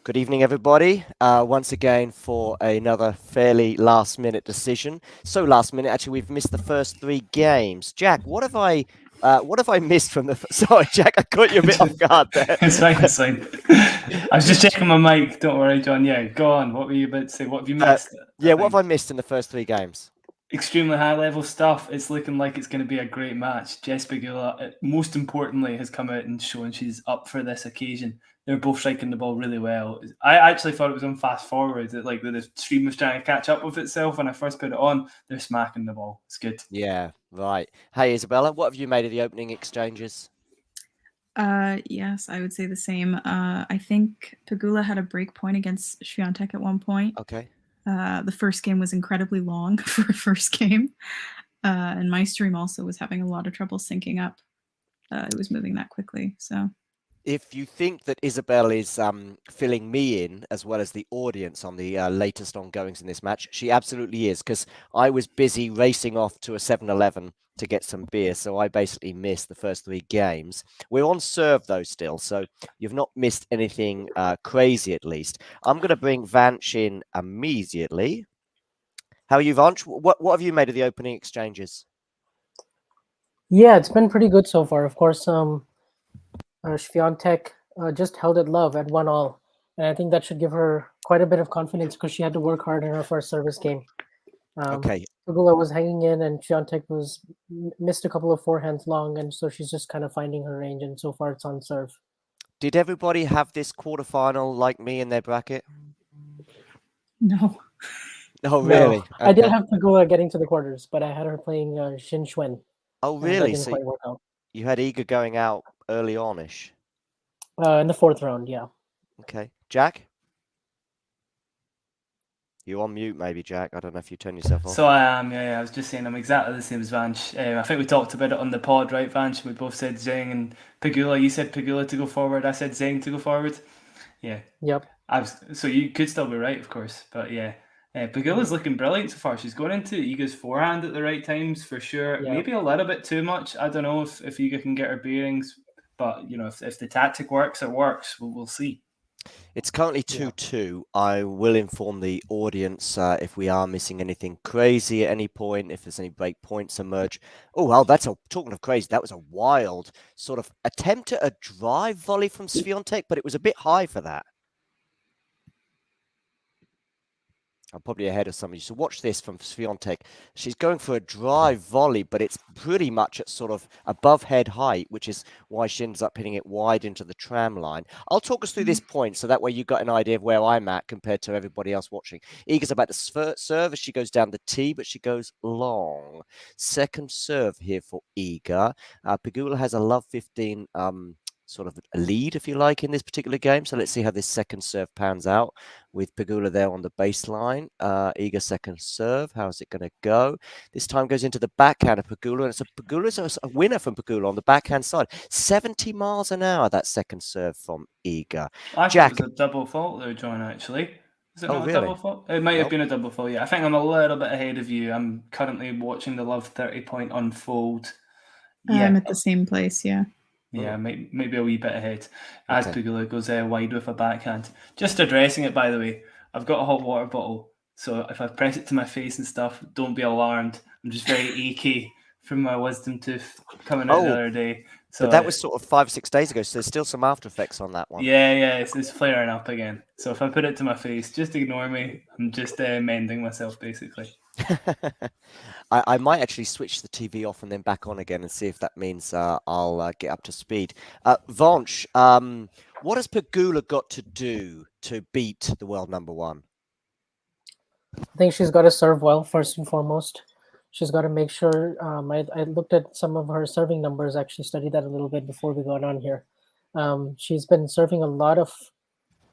Good evening, everybody. Once again for another fairly last-minute decision. So last minute, actually, we've missed the first three games. Jack, what have I missed from the? Sorry, Jack, I caught you a bit off guard there. It's fine, it's fine. I was just checking my mic. Don't worry, John. Yeah, go on. What were you about to say? What have you missed? I Yeah, what have think I missed in the first three games? extremely high level stuff. It's looking like it's going to be a great match. Jess Pegula, most importantly, has come out and shown she's up for this occasion. They're both striking the ball really well. I actually thought it was on fast forward. Like the stream was trying to catch up with itself when I first put it on. They're smacking the ball. It's good. Yeah, right. Hey, Isabella, what have you made of the opening exchanges? Yes, I would say the same. I think Pegula had a break point against Swiatek at one point. Okay. The first game was incredibly long for a first game. And my stream also was having a lot of trouble syncing up. It was moving that quickly. So If you think that Isabel is filling me in as well as the audience on the latest ongoings in this match, she absolutely is, because I was busy racing off to a 7-Eleven to get some beer, so I basically missed the first three games. We're on serve, though, still, so you've not missed anything crazy, at least. I'm going to bring Vanch in immediately. How are you, Vanch? What have you made of the opening exchanges? Yeah, it's been pretty good so far. Of course, Swiatek just held it love at 1-1, and I think that should give her quite a bit of confidence because she had to work hard in her first service game. Okay. Pegula was hanging in, and Swiatek was missed a couple of forehands long, and so she's just kind of finding her range. And so far, it's on serve. Did everybody have this quarterfinal like me in their bracket? no. Oh, really? No, I did have Pegula getting to the quarters, but I had her playing Xin Xuen. Oh, That really? didn't So quite work out. you had Iga going out early on-ish. In the fourth round, yeah. Okay. Jack? You're on mute, maybe, Jack. I don't know if you turn yourself off. So I am, yeah. I was just saying I'm exactly the same as Vanch. I think we talked about it on the pod, right, Vanch? We both said Zheng and Pegula. You said Pegula to go forward. I said Zheng to go forward. Yeah. Yep. So you could still be right, of course. But yeah, Pegula's looking brilliant so far. She's going into Iga's forehand at the right times for sure. Yeah. Maybe a little bit too much. I don't know if Iga can get her bearings. But, you know, if the tactic works, it works. We'll see. It's currently 2-2. I will inform the audience if we are missing anything crazy at any point, if there's any break points emerge. Oh, well, talking of crazy, that was a wild sort of attempt at a drive volley from Swiatek, but it was a bit high for that. I'm probably ahead of somebody. So watch this from Swiatek. She's going for a drive volley, but it's pretty much at sort of above head height, which is why she ends up hitting it wide into the tram line. I'll talk us through this point, so that way you've got an idea of where I'm at compared to everybody else watching. Iga's about to serve as she goes down the tee, but she goes long. Second serve here for Iga. Pegula has a love 15 sort of a lead, if you like, in this particular game. So let's see how this second serve pans out with Pegula there on the baseline. Iga second serve. How's it going to go? This time goes into the backhand of Pegula, and Pegula's a winner from Pegula on the backhand side. 70 miles an hour, that second serve from Iga. I Jack. thought it was a double fault there, John, actually. Is it not really? a double fault? It might have been a double fault, yeah. I think I'm a little bit ahead of you. I'm currently watching the Love 30 point unfold. Yeah. I'm at the same place, yeah. Yeah, maybe a wee bit ahead. As Pegula goes wide with a backhand. Just addressing it, by the way, I've got a hot water bottle, so if I press it to my face and stuff, don't be alarmed. I'm just very achy from my wisdom tooth coming out the other day. So but that was sort of 5 or 6 days ago, so there's still some after effects on that one. Yeah, it's flaring up again. So if I put it to my face, just ignore me. I'm just mending myself, basically. I might actually switch the TV off and then back on again and see if that means I'll get up to speed. Vanch, what has Pegula got to do to beat the world number one? I think she's got to serve well, first and foremost. She's got to make sure. I looked at some of her serving numbers, actually studied that a little bit before we got on here. She's been serving a lot of,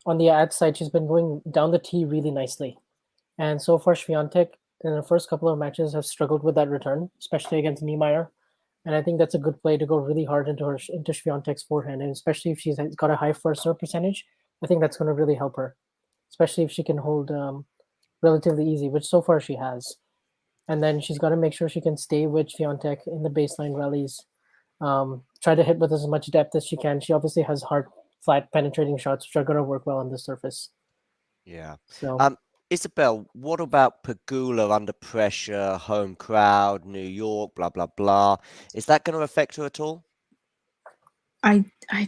on the ad side, she's been going down the tee really nicely. And so far, Swiatek, in the first couple of matches, have struggled with that return, especially against Niemeyer. And I think that's a good play to go really hard into Swiatek's forehand, and especially if she's got a high first serve percentage, I think that's going to really help her, especially if she can hold relatively easy, which so far she has. And then she's got to make sure she can stay with Swiatek in the baseline rallies, try to hit with as much depth as she can. She obviously has hard flat penetrating shots, which are going to work well on the surface. Yeah. So Isabel, what about Pegula under pressure, home crowd, New York, blah, blah, blah? Is that going to affect her at all? I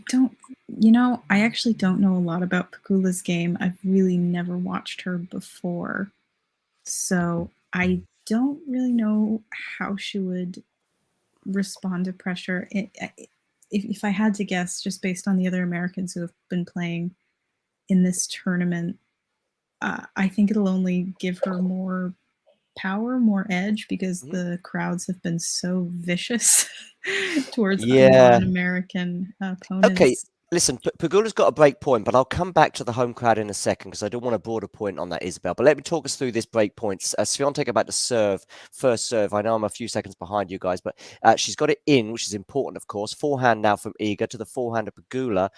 don't, I actually don't know a lot about Pegula's game. I've really never watched her before. So I don't really know how she would respond to pressure. If I had to guess, just based on the other Americans who have been playing in this tournament, I think it'll only give her more power, more edge, because the crowds have been so vicious towards non-American opponents. Okay, listen, Pegula's got a break point, but I'll come back to the home crowd in a second because I don't want a broader point on that, Isabel. But let me talk us through this break points. Swiatek about to serve, first serve. I know I'm a few seconds behind you guys, but she's got it in, which is important, of course. Forehand now from Iga to the forehand of Pegula.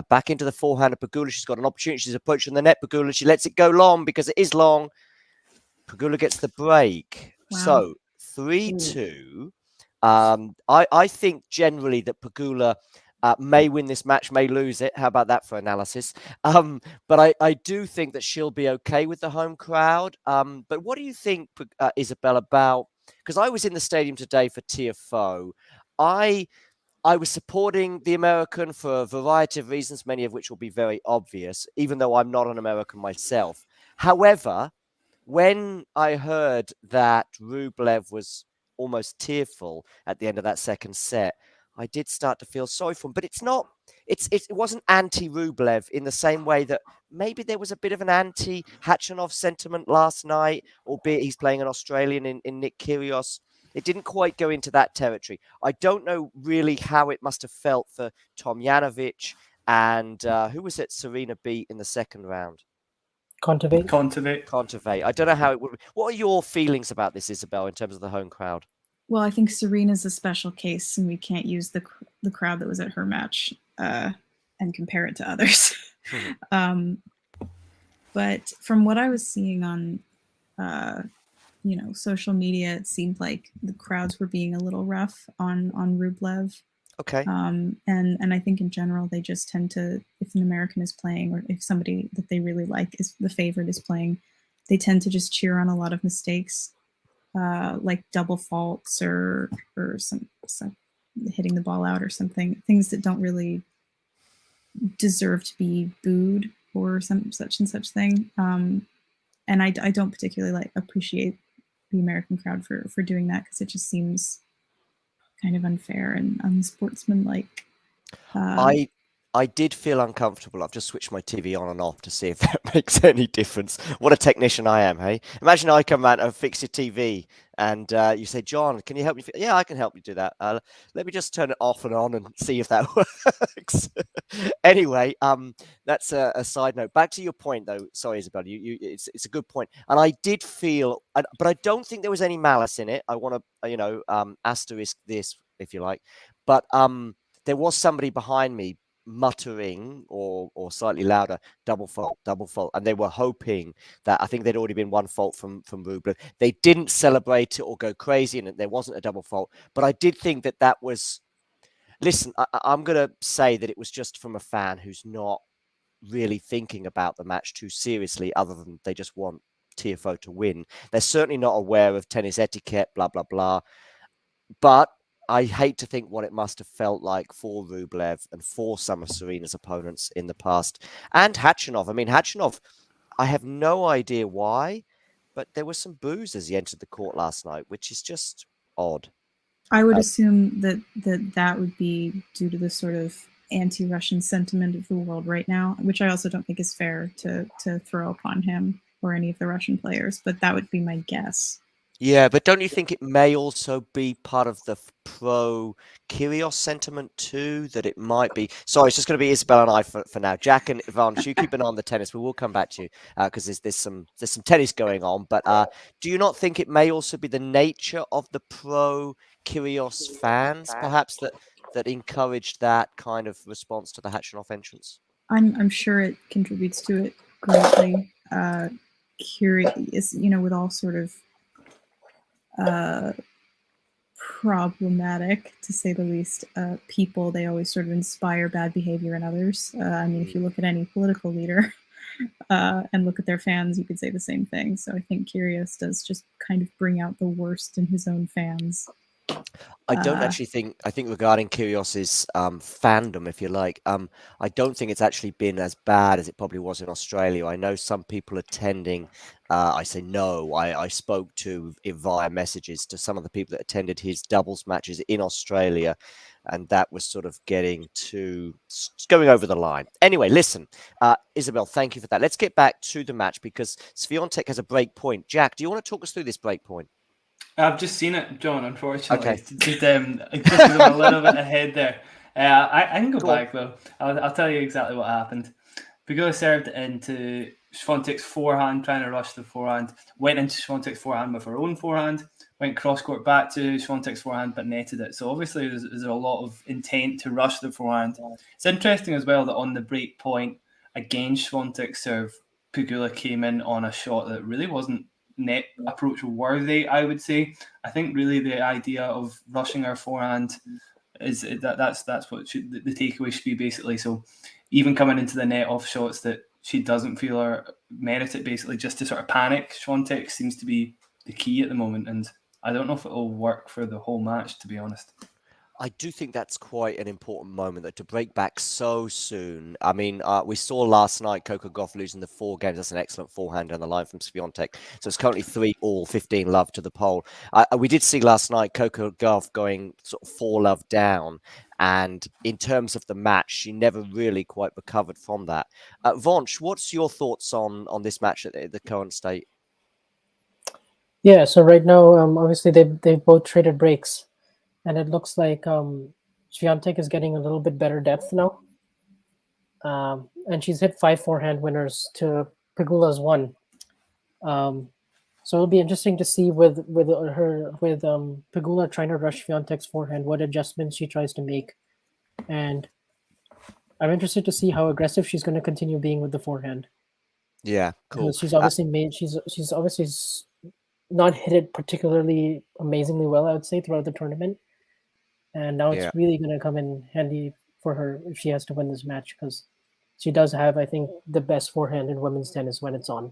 Back into the forehand of Pegula. She's got an opportunity. She's approaching the net, Pegula. She lets it go long because it is long. Pegula gets the break. Wow. So 3-2. I think generally that Pegula may win this match, may lose it. How about that for analysis? But I do think that she'll be okay with the home crowd. But what do you think, Isabel, about, because I was in the stadium today for TFO. I was supporting the American for a variety of reasons, many of which will be very obvious, even though I'm not an American myself. However, when I heard that Rublev was almost tearful at the end of that second set, I did start to feel sorry for him. But it wasn't anti-Rublev in the same way that maybe there was a bit of an anti-Khachanov sentiment last night, albeit he's playing an Australian in Nick Kyrgios. It didn't quite go into that territory. I don't know really how it must have felt for Tomjanovic and who was it Serena beat in the second round? Kontaveit. I don't know how it would. What are your feelings about this, Isabel, in terms of the home crowd? Well, I think Serena's a special case, and we can't use the crowd that was at her match and compare it to others. But from what I was seeing on, social media, it seemed like the crowds were being a little rough on Rublev. Okay. And I think in general, they just tend to, if an American is playing or if somebody that they really like is the favorite is playing, they tend to just cheer on a lot of mistakes, like double faults or some hitting the ball out or something, things that don't really deserve to be booed or some such and such thing. And I don't particularly appreciate the American crowd for doing that, because it just seems kind of unfair and unsportsmanlike. I did feel uncomfortable. I've just switched my TV on and off to see if that makes any difference. What a technician I am, hey? Imagine I come out and fix your TV and you say, John, can you help me? Yeah, I can help you do that. Let me just turn it off and on and see if that works. Anyway, that's a side note. Back to your point, though. Sorry, Isabel. It's a good point. And I did feel, but I don't think there was any malice in it. I want to, asterisk this, if you like. But there was somebody behind me muttering or slightly louder, double fault, and they were hoping that, I think there'd already been one fault from Rublev. They didn't celebrate it or go crazy, and there wasn't a double fault. But I did think that was, listen, I'm going to say that it was just from a fan who's not really thinking about the match too seriously, other than they just want TFO to win. They're certainly not aware of tennis etiquette, blah, blah, blah. But I hate to think what it must have felt like for Rublev and for some of Serena's opponents in the past. And Khachanov. I mean, Khachanov, I have no idea why, but there was some boos as he entered the court last night, which is just odd. I would assume that would be due to the sort of anti-Russian sentiment of the world right now, which I also don't think is fair to throw upon him or any of the Russian players, but that would be my guess. Yeah, but don't you think it may also be part of the pro Kyrgios sentiment too, that it might be? Sorry, it's just going to be Isabel and I for now. Jack and Ivan, you keep an eye on the tennis. We will come back to you because there's some tennis going on. But do you not think it may also be the nature of the pro Kyrgios fans, perhaps, that encouraged that kind of response to the Khachanov entrance? I'm sure it contributes to it greatly. Curious, with all sort of problematic, to say the least. People, they always sort of inspire bad behavior in others. I mean, if you look at any political leader and look at their fans, you could say the same thing. So I think Kyrgios does just kind of bring out the worst in his own fans. I don't actually think. I think regarding Kyrgios's fandom, if you like, I don't think it's actually been as bad as it probably was in Australia. I know some people attending. I say no. I spoke to via messages to some of the people that attended his doubles matches in Australia, and that was sort of going over the line. Anyway, listen, Isabel, thank you for that. Let's get back to the match because Swiatek has a break point. Jack, do you want to talk us through this break point? I've just seen it, John, unfortunately. Okay. Just I'm a little bit ahead there. I can go back, though. I'll tell you exactly what happened. Pegula served into Swiatek's forehand, trying to rush the forehand. Went into Swiatek's forehand with her own forehand. Went cross-court back to Swiatek's forehand, but netted it. So obviously there's a lot of intent to rush the forehand. It's interesting as well that on the break point against Swiatek's serve, Pegula came in on a shot that really wasn't net approach worthy, I would say. I think really the idea of rushing our forehand is that's what the takeaway should be, basically. So even coming into the net off shots that she doesn't feel are merit it, basically just to sort of panic Swiatek seems to be the key at the moment, and I don't know if it'll work for the whole match, to be honest. I do think that's quite an important moment, that to break back so soon. I mean, we saw last night Coco Gauff losing the 4 games. That's an excellent forehand on the line from Swiatek. So it's currently 3-all, 15 love to the pole. We did see last night Coco Gauff going sort of 4 love down. And in terms of the match, she never really quite recovered from that. Vonch, what's your thoughts on this match at the current state? Yeah, so right now, obviously they've both traded breaks. And it looks like Swiatek is getting a little bit better depth now. And she's hit 5 forehand winners to Pegula's 1. So it'll be interesting to see with Pegula trying to rush Swiatek's forehand, what adjustments she tries to make. And I'm interested to see how aggressive she's going to continue being with the forehand. Yeah, cool. Because she's obviously she's obviously not hit it particularly amazingly well, I would say, throughout the tournament. And now it's really going to come in handy for her if she has to win this match, because she does have, I think, the best forehand in women's tennis when it's on.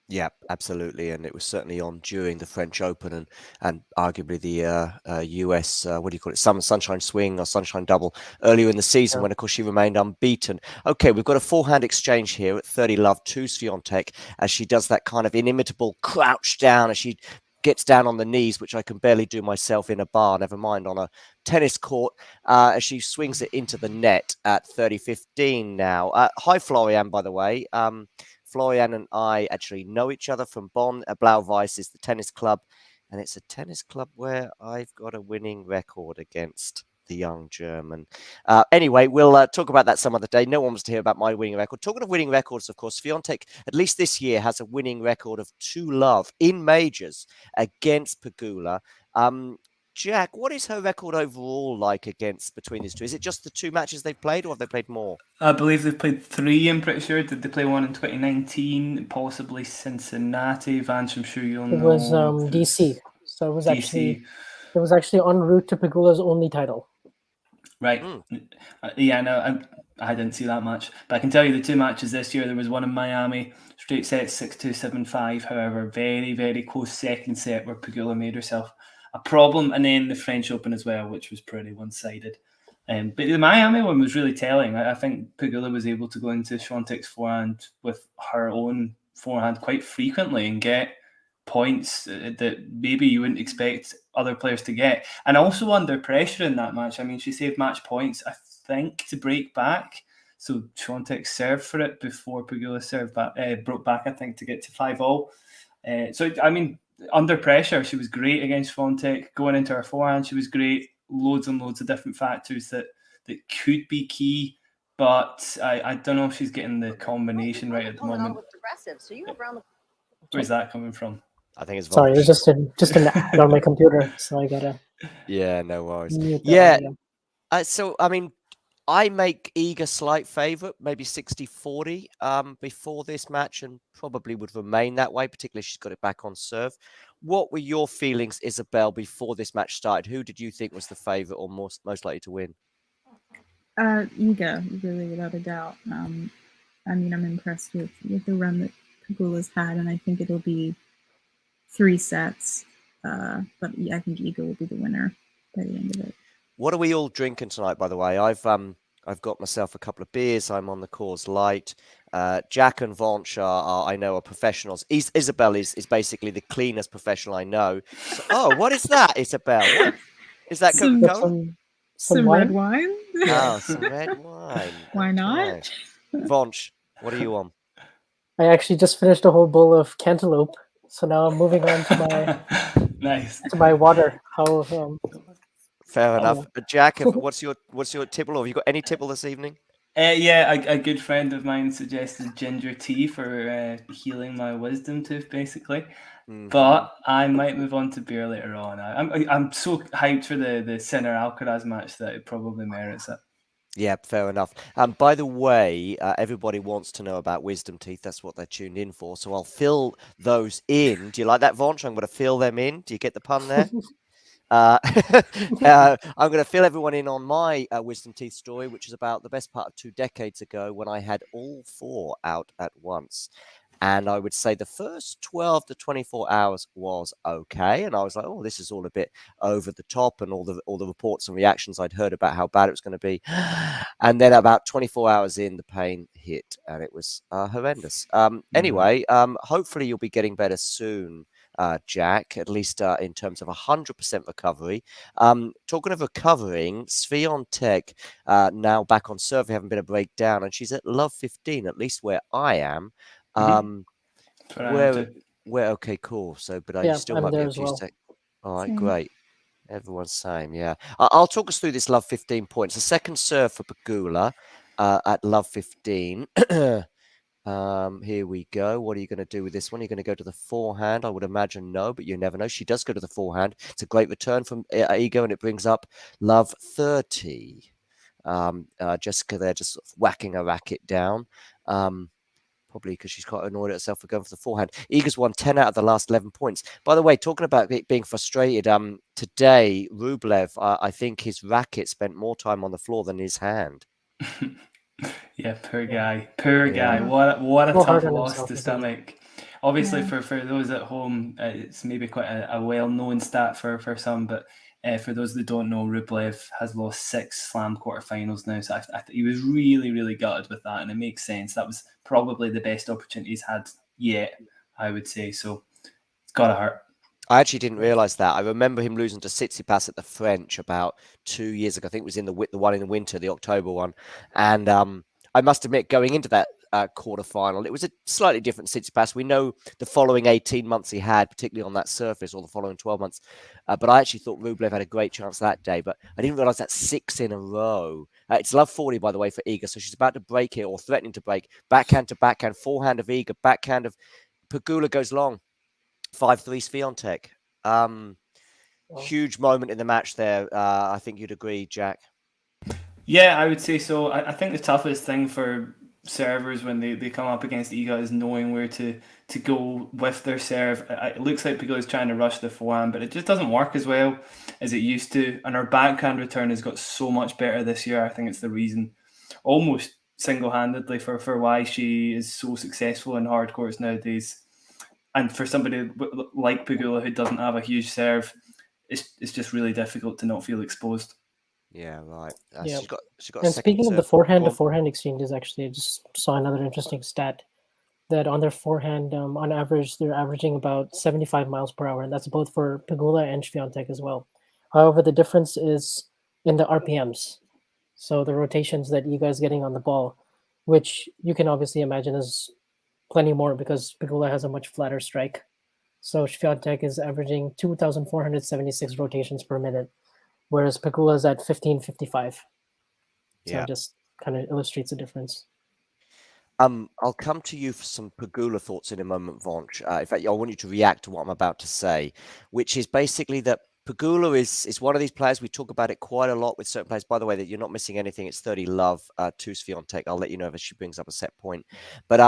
Yeah, absolutely. And it was certainly on during the French Open and arguably the US, what do you call it, Sunshine Swing or Sunshine Double earlier in the season when, of course, she remained unbeaten. Okay, we've got a forehand exchange here at 30 love to Swiatek as she does that kind of inimitable crouch down as she gets down on the knees, which I can barely do myself in a bar, never mind on a tennis court, as she swings it into the net at 30-15 now. Hi, Florian, by the way. Florian and I actually know each other from Bonn. Blau-Weiß is the tennis club, and it's a tennis club where I've got a winning record against the young German. Anyway, we'll talk about that some other day. No one wants to hear about my winning record. Talking of winning records, of course, Swiatek, at least this year, has a winning record of 2 love in majors against Pegula. Jack, what is her record overall like between these two? Is it just the 2 matches they've played, or have they played more? I believe they've played 3, I'm pretty sure. Did they play one in 2019? Possibly Cincinnati. Vance, I'm sure you'll know. It was DC. So it was DC. actually en route to Pegula's only title. Right. Yeah, no, I didn't see that match. But I can tell you the 2 matches this year, there was one in Miami, straight set 6-2, 7-5. However, very, very close second set where Pegula made herself a problem. And then the French Open as well, which was pretty one-sided. But the Miami one was really telling. I think Pegula was able to go into Swiatek's forehand with her own forehand quite frequently and get points that maybe you wouldn't expect other players to get. And also under pressure in that match. I mean, she saved match points, I think, to break back. So Swiatek served for it before Pegula broke back, I think, to get to 5-all. So, I mean, under pressure, she was great against Swiatek. Going into her forehand, she was great. Loads and loads of different factors that could be key. But I don't know if she's getting the combination right at the moment. Where's that coming from? I think it's sorry. It was just an ad on my computer, so I gotta. Yeah, no worries. mute Yeah. the audio. So I mean, I make Iga slight favourite, maybe 60-40 before this match, and probably would remain that way, particularly if she's got it back on serve. What were your feelings, Isabel, before this match started? Who did you think was the favourite or most likely to win? Iga, really, without a doubt. I mean, I'm impressed with the run that Pegula's had, and I think it'll be 3 sets. But yeah, I think Iga will be the winner by the end of it. What are we all drinking tonight, by the way? I've got myself a couple of beers. I'm on the Coors Light. Jack and Vonch I know are professionals. Isabel is basically the cleanest professional I know. So, what is that, Isabel? What? Is that Some- Coca-Cola? Some red wine? Oh, some red wine. Why not? Okay. Vonch, what are you on? I actually just finished a whole bowl of cantaloupe, so now I'm moving on to my Nice. to my water. Fair enough. Jack, what's your tipple? Or have you got any tipple this evening? Yeah, a good friend of mine suggested ginger tea for healing my wisdom tooth, basically. But I might move on to beer later on. I'm so hyped for the Sinner Alcaraz match that it probably merits it. Yeah, fair enough. By the way, everybody wants to know about wisdom teeth. That's what they're tuned in for. So I'll fill those in. Do you like that, Vonch? I'm going to fill them in. Do you get the pun there? I'm going to fill everyone in on my wisdom teeth story, which is about the best part of 2 decades ago when I had all 4 out at once. And I would say the first 12 to 24 hours was okay. And I was like, oh, this is all a bit over the top, and all the reports and reactions I'd heard about how bad it was going to be. And then about 24 hours in, the pain hit, and it was horrendous. Anyway, hopefully you'll be getting better soon, Jack, at least in terms of 100% recovery. Talking of recovering, Swiatek now back on serve, having been a breakdown, and she's at love 15, at least where I am. Where okay, cool. So, but I still might be a few seconds. All right, great. Everyone's same, yeah. I'll talk us through this love 15 points. The second serve for Pegula at love 15. Here we go. What are you going to do with this one? Are you going to go to the forehand? I would imagine no, but you never know. She does go to the forehand. It's a great return from Iga, and it brings up love 30. Jessica there just sort of whacking a racket down. Probably because she's quite annoyed at herself for going for the forehand. Iga's won 10 out of the last 11 points. By the way, talking about being frustrated, today, Rublev, I think his racket spent more time on the floor than his hand. Yeah, poor guy. What a tough loss to stomach. Obviously, for those at home, it's maybe quite a well-known stat for some, but for those that don't know, Rublev has lost 6 slam quarterfinals now. So he was really, really gutted with that, and it makes sense. That was probably the best opportunity he's had yet, I would say. So it's got to hurt. I actually didn't realize that. I remember him losing to Tsitsipas at the French about 2 years ago. I think it was in the one in the winter, the October one. And I must admit, going into that quarterfinal, it was a slightly different Tsitsipas. We know the following 18 months he had, particularly on that surface, or the following 12 months. But I actually thought Rublev had a great chance that day. But I didn't realize that 6 in a row. It's love 40, by the way, for Iga. So she's about to break here, or threatening to break. Backhand to backhand, forehand of Iga, backhand of Pegula goes long. 5-3 Swiatek. Huge moment in the match there. I think you'd agree, Jack. Yeah, I would say so. I think the toughest thing for servers when they come up against Iga is knowing where to go with their serve. It looks like Pegula's trying to rush the forehand, but it just doesn't work as well as it used to. And her backhand return has got so much better this year. I think it's the reason, almost single-handedly, for why she is so successful in hard courts nowadays. And for somebody like Pegula who doesn't have a huge serve, it's just really difficult to not feel exposed. Yeah, right. Yeah. She's got and speaking of the forehand to forehand exchanges, actually, I just saw another interesting stat that on their forehand, on average, they're averaging about 75 miles per hour, and that's both for Pegula and Swiatek as well. However, the difference is in the RPMs, so the rotations that Iga is getting on the ball, which you can obviously imagine is plenty more because Pegula has a much flatter strike. So Swiatek is averaging 2,476 rotations per minute, whereas Pegula is at 1,555. So it just kind of illustrates the difference. I'll come to you for some Pegula thoughts in a moment, Vonch. In fact, I want you to react to what I'm about to say, which is basically that Pegula is one of these players. We talk about it quite a lot with certain players. By the way, that you're not missing anything. It's 30 love to Swiatek. I'll let you know if she brings up a set point. But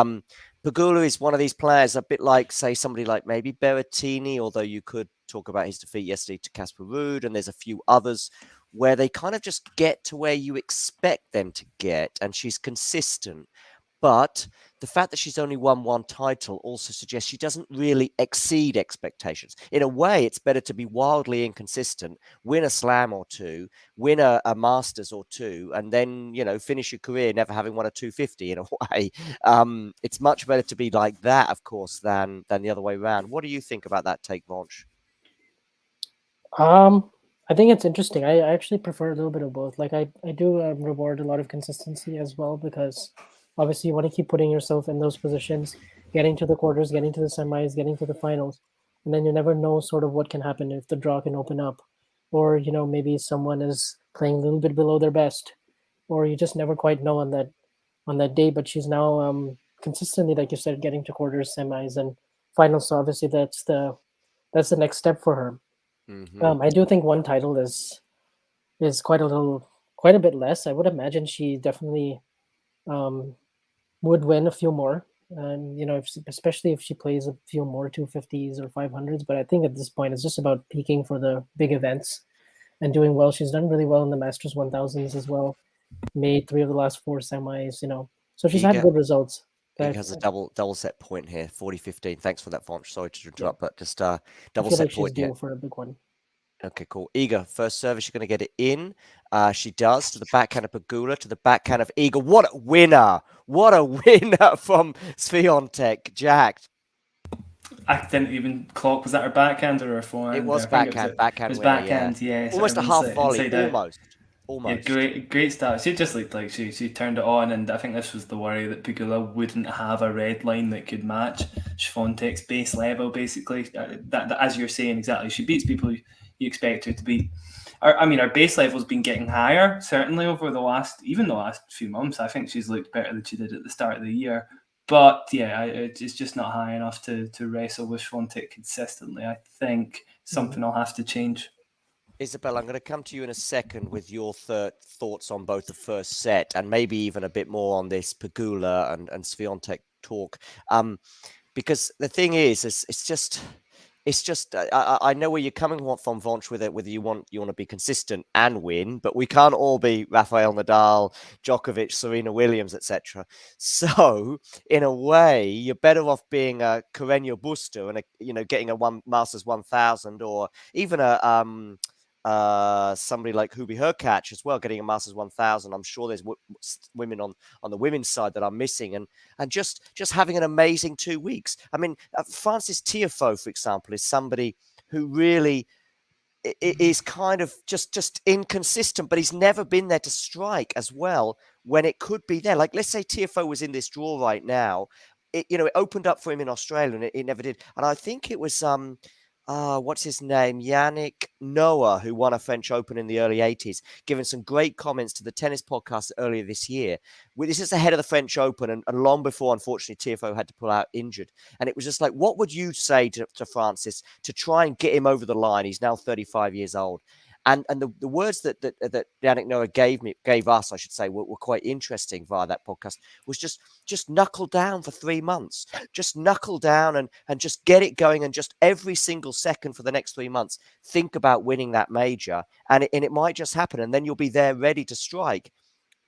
Pegula is one of these players, a bit like, say, somebody like maybe Berrettini, although you could talk about his defeat yesterday to Casper Ruud, and there's a few others where they kind of just get to where you expect them to get, and she's consistent. But the fact that she's only won one title also suggests she doesn't really exceed expectations. In a way, it's better to be wildly inconsistent, win a slam or two, win a Masters or two, and then, finish your career never having won a 250 in a way. It's much better to be like that, of course, than the other way around. What do you think about that take, Vonch? I think it's interesting. I actually prefer a little bit of both. Like I do reward a lot of consistency as well, because obviously you want to keep putting yourself in those positions, getting to the quarters, getting to the semis, getting to the finals, and then you never know sort of what can happen if the draw can open up, or maybe someone is playing a little bit below their best, or you just never quite know on that day. But she's now consistently, like you said, getting to quarters, semis, and finals. So obviously that's the next step for her. I do think one title is quite a bit less. I would imagine she definitely would win a few more, and especially if she plays a few more 250s or 500s. But I think at this point it's just about peaking for the big events and doing well. She's done really well in the Masters 1000s as well. Made 3 of the last 4 semis. So she's had good results. It has a double set point here, 40-15. Thanks for that, Vonch. Sorry to interrupt, but just double set point here for a big one. Okay, cool. Iga, first service, you're going to get it in. She does, to the backhand of Pegula, to the backhand of Iga. What a winner! What a winner from Swiatek. Jacked. I didn't even clock. Was that her backhand or her forehand? It was backhand. Backhand. It was winner, backhand, yeah. Almost a half volley. Almost. Yeah, great start. She just looked like she turned it on, and I think this was the worry that Pegula wouldn't have a red line that could match Swiatek's base level, basically. That as you're saying, exactly. She beats people you expect her to beat. Our base level's been getting higher, certainly over the last few months. I think she's looked better than she did at the start of the year. But yeah, it's just not high enough to wrestle with Swiatek consistently. I think something will have to change. Isabel, I'm going to come to you in a second with your thoughts on both the first set and maybe even a bit more on this Pegula and Swiatek talk. Because the thing is, it's just I know where you're coming from, Vonch, with it. Whether you want to be consistent and win, but we can't all be Rafael Nadal, Djokovic, Serena Williams, etc. So in a way, you're better off being a Carreño Busta and getting a Masters 1000, or even somebody like Hubie Hurkacz as well, getting a Masters 1000. I'm sure there's women on the women's side that are missing, and just having an amazing 2 weeks. I mean, Frances Tiafoe, for example, is somebody who really is kind of just inconsistent, but he's never been there to strike as well when it could be there. Like, let's say Tiafoe was in this draw right now. It opened up for him in Australia, and it never did. And I think it was what's his name? Yannick Noah, who won a French Open in the early 80s, giving some great comments to the tennis podcast earlier this year. This is ahead of the French Open and long before, unfortunately, Tiafoe had to pull out injured. And it was just like, what would you say to Francis to try and get him over the line? He's now 35 years old. And the words that Yannick Noah gave us, I should say, were quite interesting via that podcast. Was just knuckle down for 3 months, just knuckle down and just get it going, and just every single second for the next 3 months, think about winning that major, and it might just happen, and then you'll be there ready to strike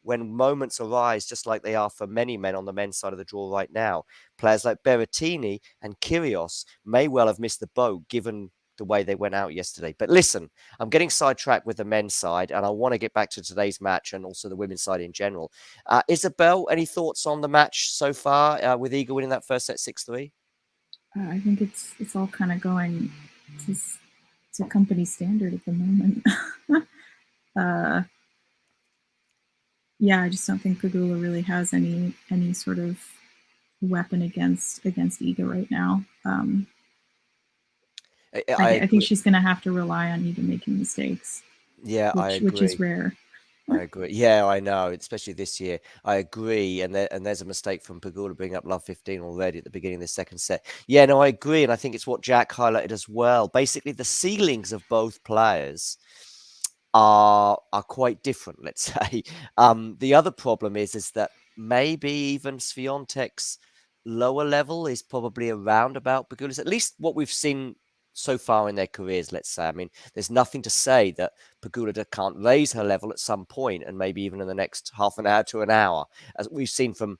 when moments arise, just like they are for many men on the men's side of the draw right now. Players like Berrettini and Kyrgios may well have missed the boat given the way they went out yesterday. But listen, I'm getting sidetracked with the men's side, and I want to get back to today's match and also the women's side in general. Isabel, any thoughts on the match so far with Iga winning that first set 6-3? I think it's all kind of going to company standard at the moment. Yeah, I just don't think Pegula really has any sort of weapon against Iga right now. I think she's going to have to rely on Iga making mistakes. Yeah, I agree. Which is rare. I agree. Yeah, I know, especially this year. I agree. And there's a mistake from Pegula bringing up love 15 already at the beginning of the second set. Yeah, no, I agree. And I think it's what Jack highlighted as well. Basically, the ceilings of both players are quite different, let's say. The other problem is that maybe even Swiatek's lower level is probably around about Pegula's, at least what we've seen so far in their careers, let's say. I mean, there's nothing to say that Pegula can't raise her level at some point, and maybe even in the next half an hour to an hour, as we've seen from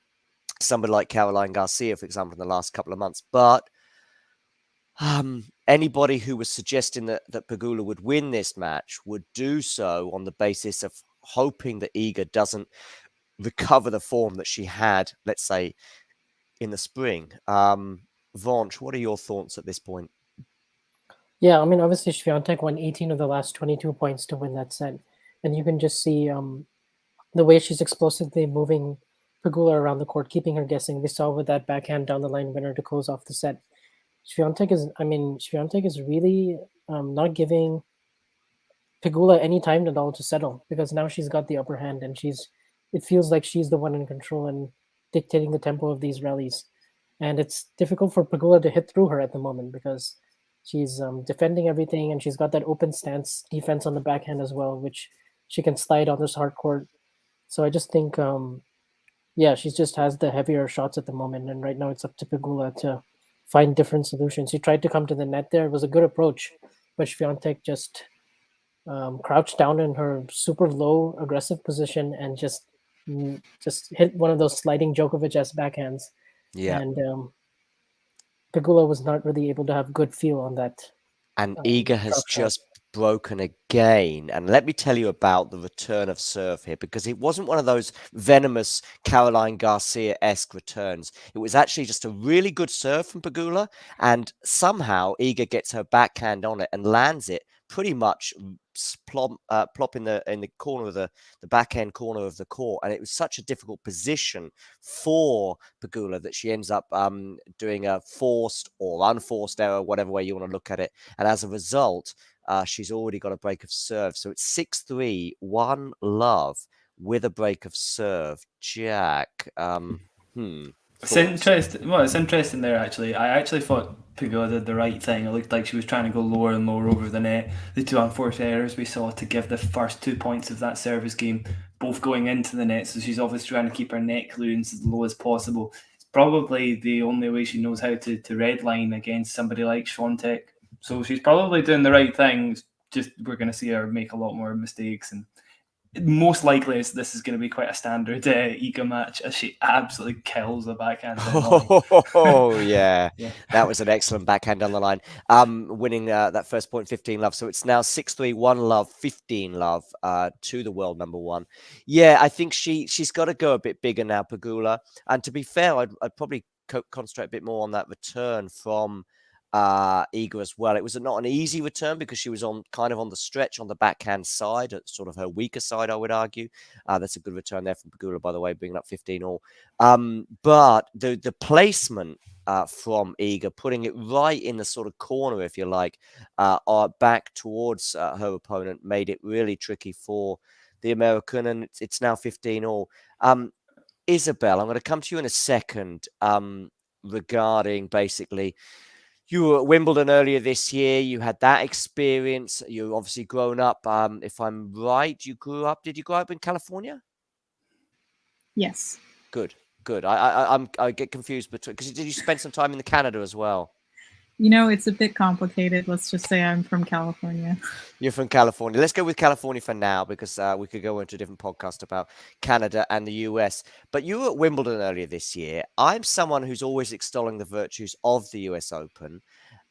somebody like Caroline Garcia, for example, in the last couple of months. But anybody who was suggesting that Pegula would win this match would do so on the basis of hoping that Iga doesn't recover the form that she had, let's say, in the spring. Vanch, what are your thoughts at this point? Yeah, I mean, obviously Swiatek won 18 of the last 22 points to win that set, and you can just see the way she's explosively moving Pegula around the court, keeping her guessing. We saw with that backhand down the line winner to close off the set. Swiatek is really not giving Pegula any time at all to settle, because now she's got the upper hand and it feels like she's the one in control and dictating the tempo of these rallies. And it's difficult for Pegula to hit through her at the moment because she's defending everything, and she's got that open stance defense on the backhand as well, which she can slide on this hard court. So I just think, she just has the heavier shots at the moment, and right now it's up to Pegula to find different solutions. She tried to come to the net there; it was a good approach, but Swiatek just crouched down in her super low aggressive position and just hit one of those sliding Djokovic-esque backhands. Yeah. And Pegula was not really able to have good feel on that. And Iga has just broken again. And let me tell you about the return of serve here, because it wasn't one of those venomous Caroline Garcia-esque returns. It was actually just a really good serve from Pegula, and somehow Iga gets her backhand on it and lands it pretty much plop in the corner of the backhand corner of the court. And it was such a difficult position for Pegula that she ends up doing a forced or unforced error, whatever way you want to look at it. And as a result, she's already got a break of serve. So it's 6-3, 1-love with a break of serve. Jack, It's interesting. Well, it's interesting there, actually. I actually thought Pegula did the right thing. It looked like she was trying to go lower and lower over the net. The two unforced errors we saw to give the first 2 points of that service game, both going into the net. So she's obviously trying to keep her net clearance as low as possible. It's probably the only way she knows how to redline against somebody like Swiatek. So she's probably doing the right thing. Just we're going to see her make a lot more mistakes, and most likely this is going to be quite a standard Iga match, as she absolutely kills the backhand. Oh, yeah. Yeah. That was an excellent backhand on the line, winning that first point, 15-love. So it's now 6-3, 1-love, 15-love to the world number one. Yeah, I think she's got to go a bit bigger now, Pegula. And to be fair, I'd probably concentrate a bit more on that return from Iga as well. It was not an easy return because she was on the stretch on the backhand side, at sort of her weaker side, I would argue. That's a good return there from Pegula, by the way, bringing up 15-all. But the placement from Iga, putting it right in the sort of corner, if you like, back towards her opponent, made it really tricky for the American, and it's now 15-all. Isabel, I'm going to come to you in a second regarding basically, you were at Wimbledon earlier this year. You had that experience. You've obviously grown up. If I'm right, did you grow up in California? Yes. Good. I get confused between, because did you spend some time in Canada as well? It's a bit complicated. Let's just say I'm from California. You're from California. Let's go with California for now, because we could go into a different podcast about Canada and the US. But you were at Wimbledon earlier this year. I'm someone who's always extolling the virtues of the US Open.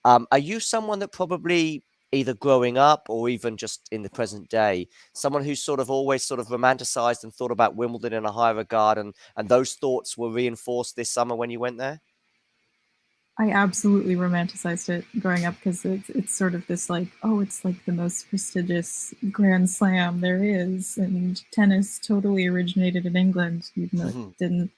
Are you someone that probably, either growing up or even just in the present day, someone who's sort of always sort of romanticized and thought about Wimbledon in a high regard, and those thoughts were reinforced this summer when you went there? I absolutely romanticized it growing up, because it's sort of this like, oh, it's like the most prestigious Grand Slam there is, and tennis totally originated in England, even though it didn't.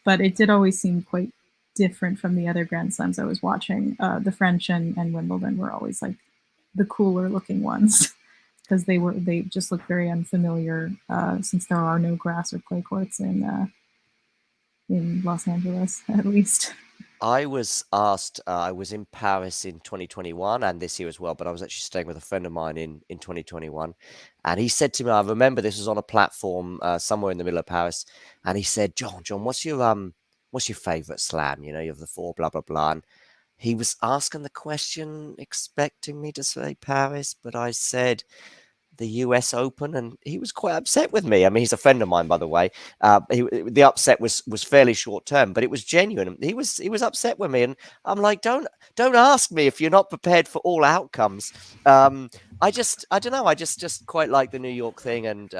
But it did always seem quite different from the other Grand Slams I was watching. The French and Wimbledon were always like the cooler looking ones. because they just look very unfamiliar since there are no grass or clay courts in Los Angeles, at least. I was asked, I was in Paris in 2021 and this year as well, but I was actually staying with a friend of mine in 2021. And he said to me, I remember this was on a platform somewhere in the middle of Paris. And he said, John, what's your favorite slam? You have the four, blah, blah, blah. And he was asking the question, expecting me to say Paris, but I said the US Open, and he was quite upset with me. I mean, he's a friend of mine, by the way. The upset was fairly short term, but it was genuine. He was upset with me, and I'm like, don't ask me if you're not prepared for all outcomes. I don't know. I just quite like the New York thing, and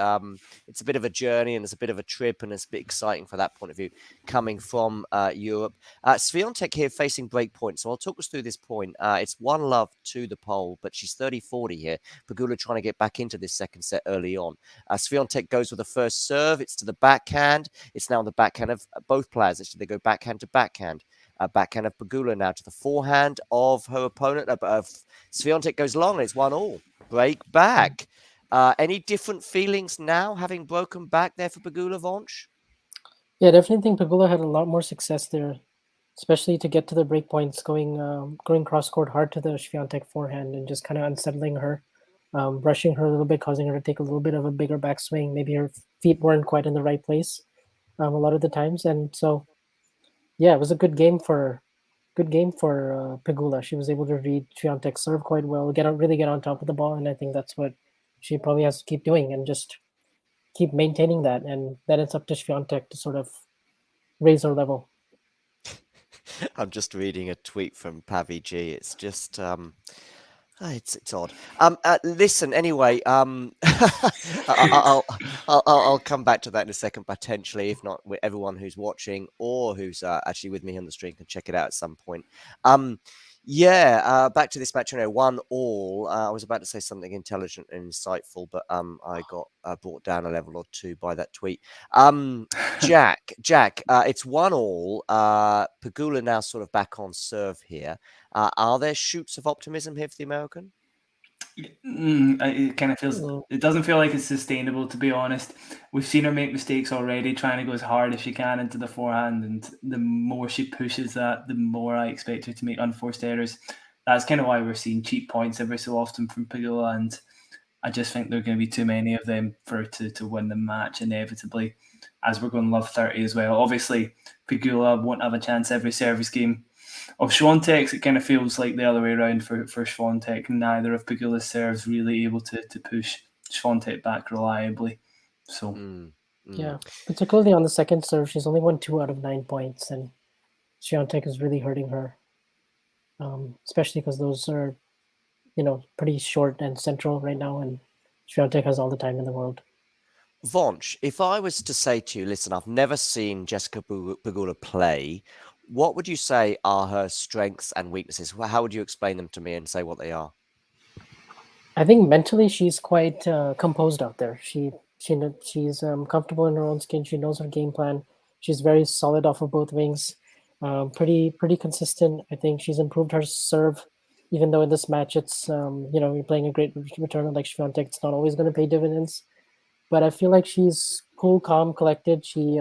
it's a bit of a journey, and it's a bit of a trip, and it's a bit exciting for that point of view coming from Europe. Swiatek here facing break point, so I'll talk us through this point. It's 1-love to the pole, but she's 30-40 here. Pegula trying to get back into this second set early on. Swiatek goes with the first serve. It's to the backhand. It's now on the backhand of both players. Actually, they go backhand to backhand. Backhand of Pegula now to the forehand of her opponent. Swiatek goes long. It's 1-all. Break back. Any different feelings now, having broken back there for Pegula, Vonch? Yeah, I definitely think Pegula had a lot more success there, especially to get to the break points, going cross court hard to the Swiatek forehand and just kind of unsettling her, rushing her a little bit, causing her to take a little bit of a bigger backswing. Maybe her feet weren't quite in the right place a lot of the times, and so yeah, it was a good game for Pegula. She was able to read Swiatek's serve quite well, really get on top of the ball, and I think that's what she probably has to keep doing and just keep maintaining that, and then it's up to Swiatek to sort of raise her level. I'm just reading a tweet from Pavi G. It's just it's odd. Listen, anyway, I'll come back to that in a second potentially. If not, with everyone who's watching or who's actually with me on the stream can check it out at some point. Back to this match. 1-all. I was about to say something intelligent and insightful, but I got brought down a level or two by that tweet. Jack, it's 1-all. Pegula now sort of back on serve here. Are there shoots of optimism here for the American? It kind of feels. It doesn't feel like it's sustainable, to be honest. We've seen her make mistakes already, trying to go as hard as she can into the forehand, and the more she pushes that, the more I expect her to make unforced errors. That's kind of why we're seeing cheap points every so often from Pegula, and I just think there are going to be too many of them for her to win the match inevitably, as we're going love 30 as well. Obviously, Pegula won't have a chance every service game. Of Swiatek's, it kind of feels like the other way around for Swiatek. Neither of Pegula's serves really able to push Swiatek back reliably. So, yeah, particularly on the second serve, she's only won 2 out of 9 points, and Swiatek is really hurting her, especially because those are, pretty short and central right now, and Swiatek has all the time in the world. Vonch, if I was to say to you, listen, I've never seen Jessica Pegula play, what would you say are her strengths and weaknesses? How would you explain them to me and say what they are? I think mentally she's quite composed out there. She's comfortable in her own skin. She knows her game plan. She's very solid off of both wings. Pretty consistent. I think she's improved her serve, even though in this match it's you're playing a great returner like Swiatek. It's not always going to pay dividends, but I feel like she's cool, calm, collected. She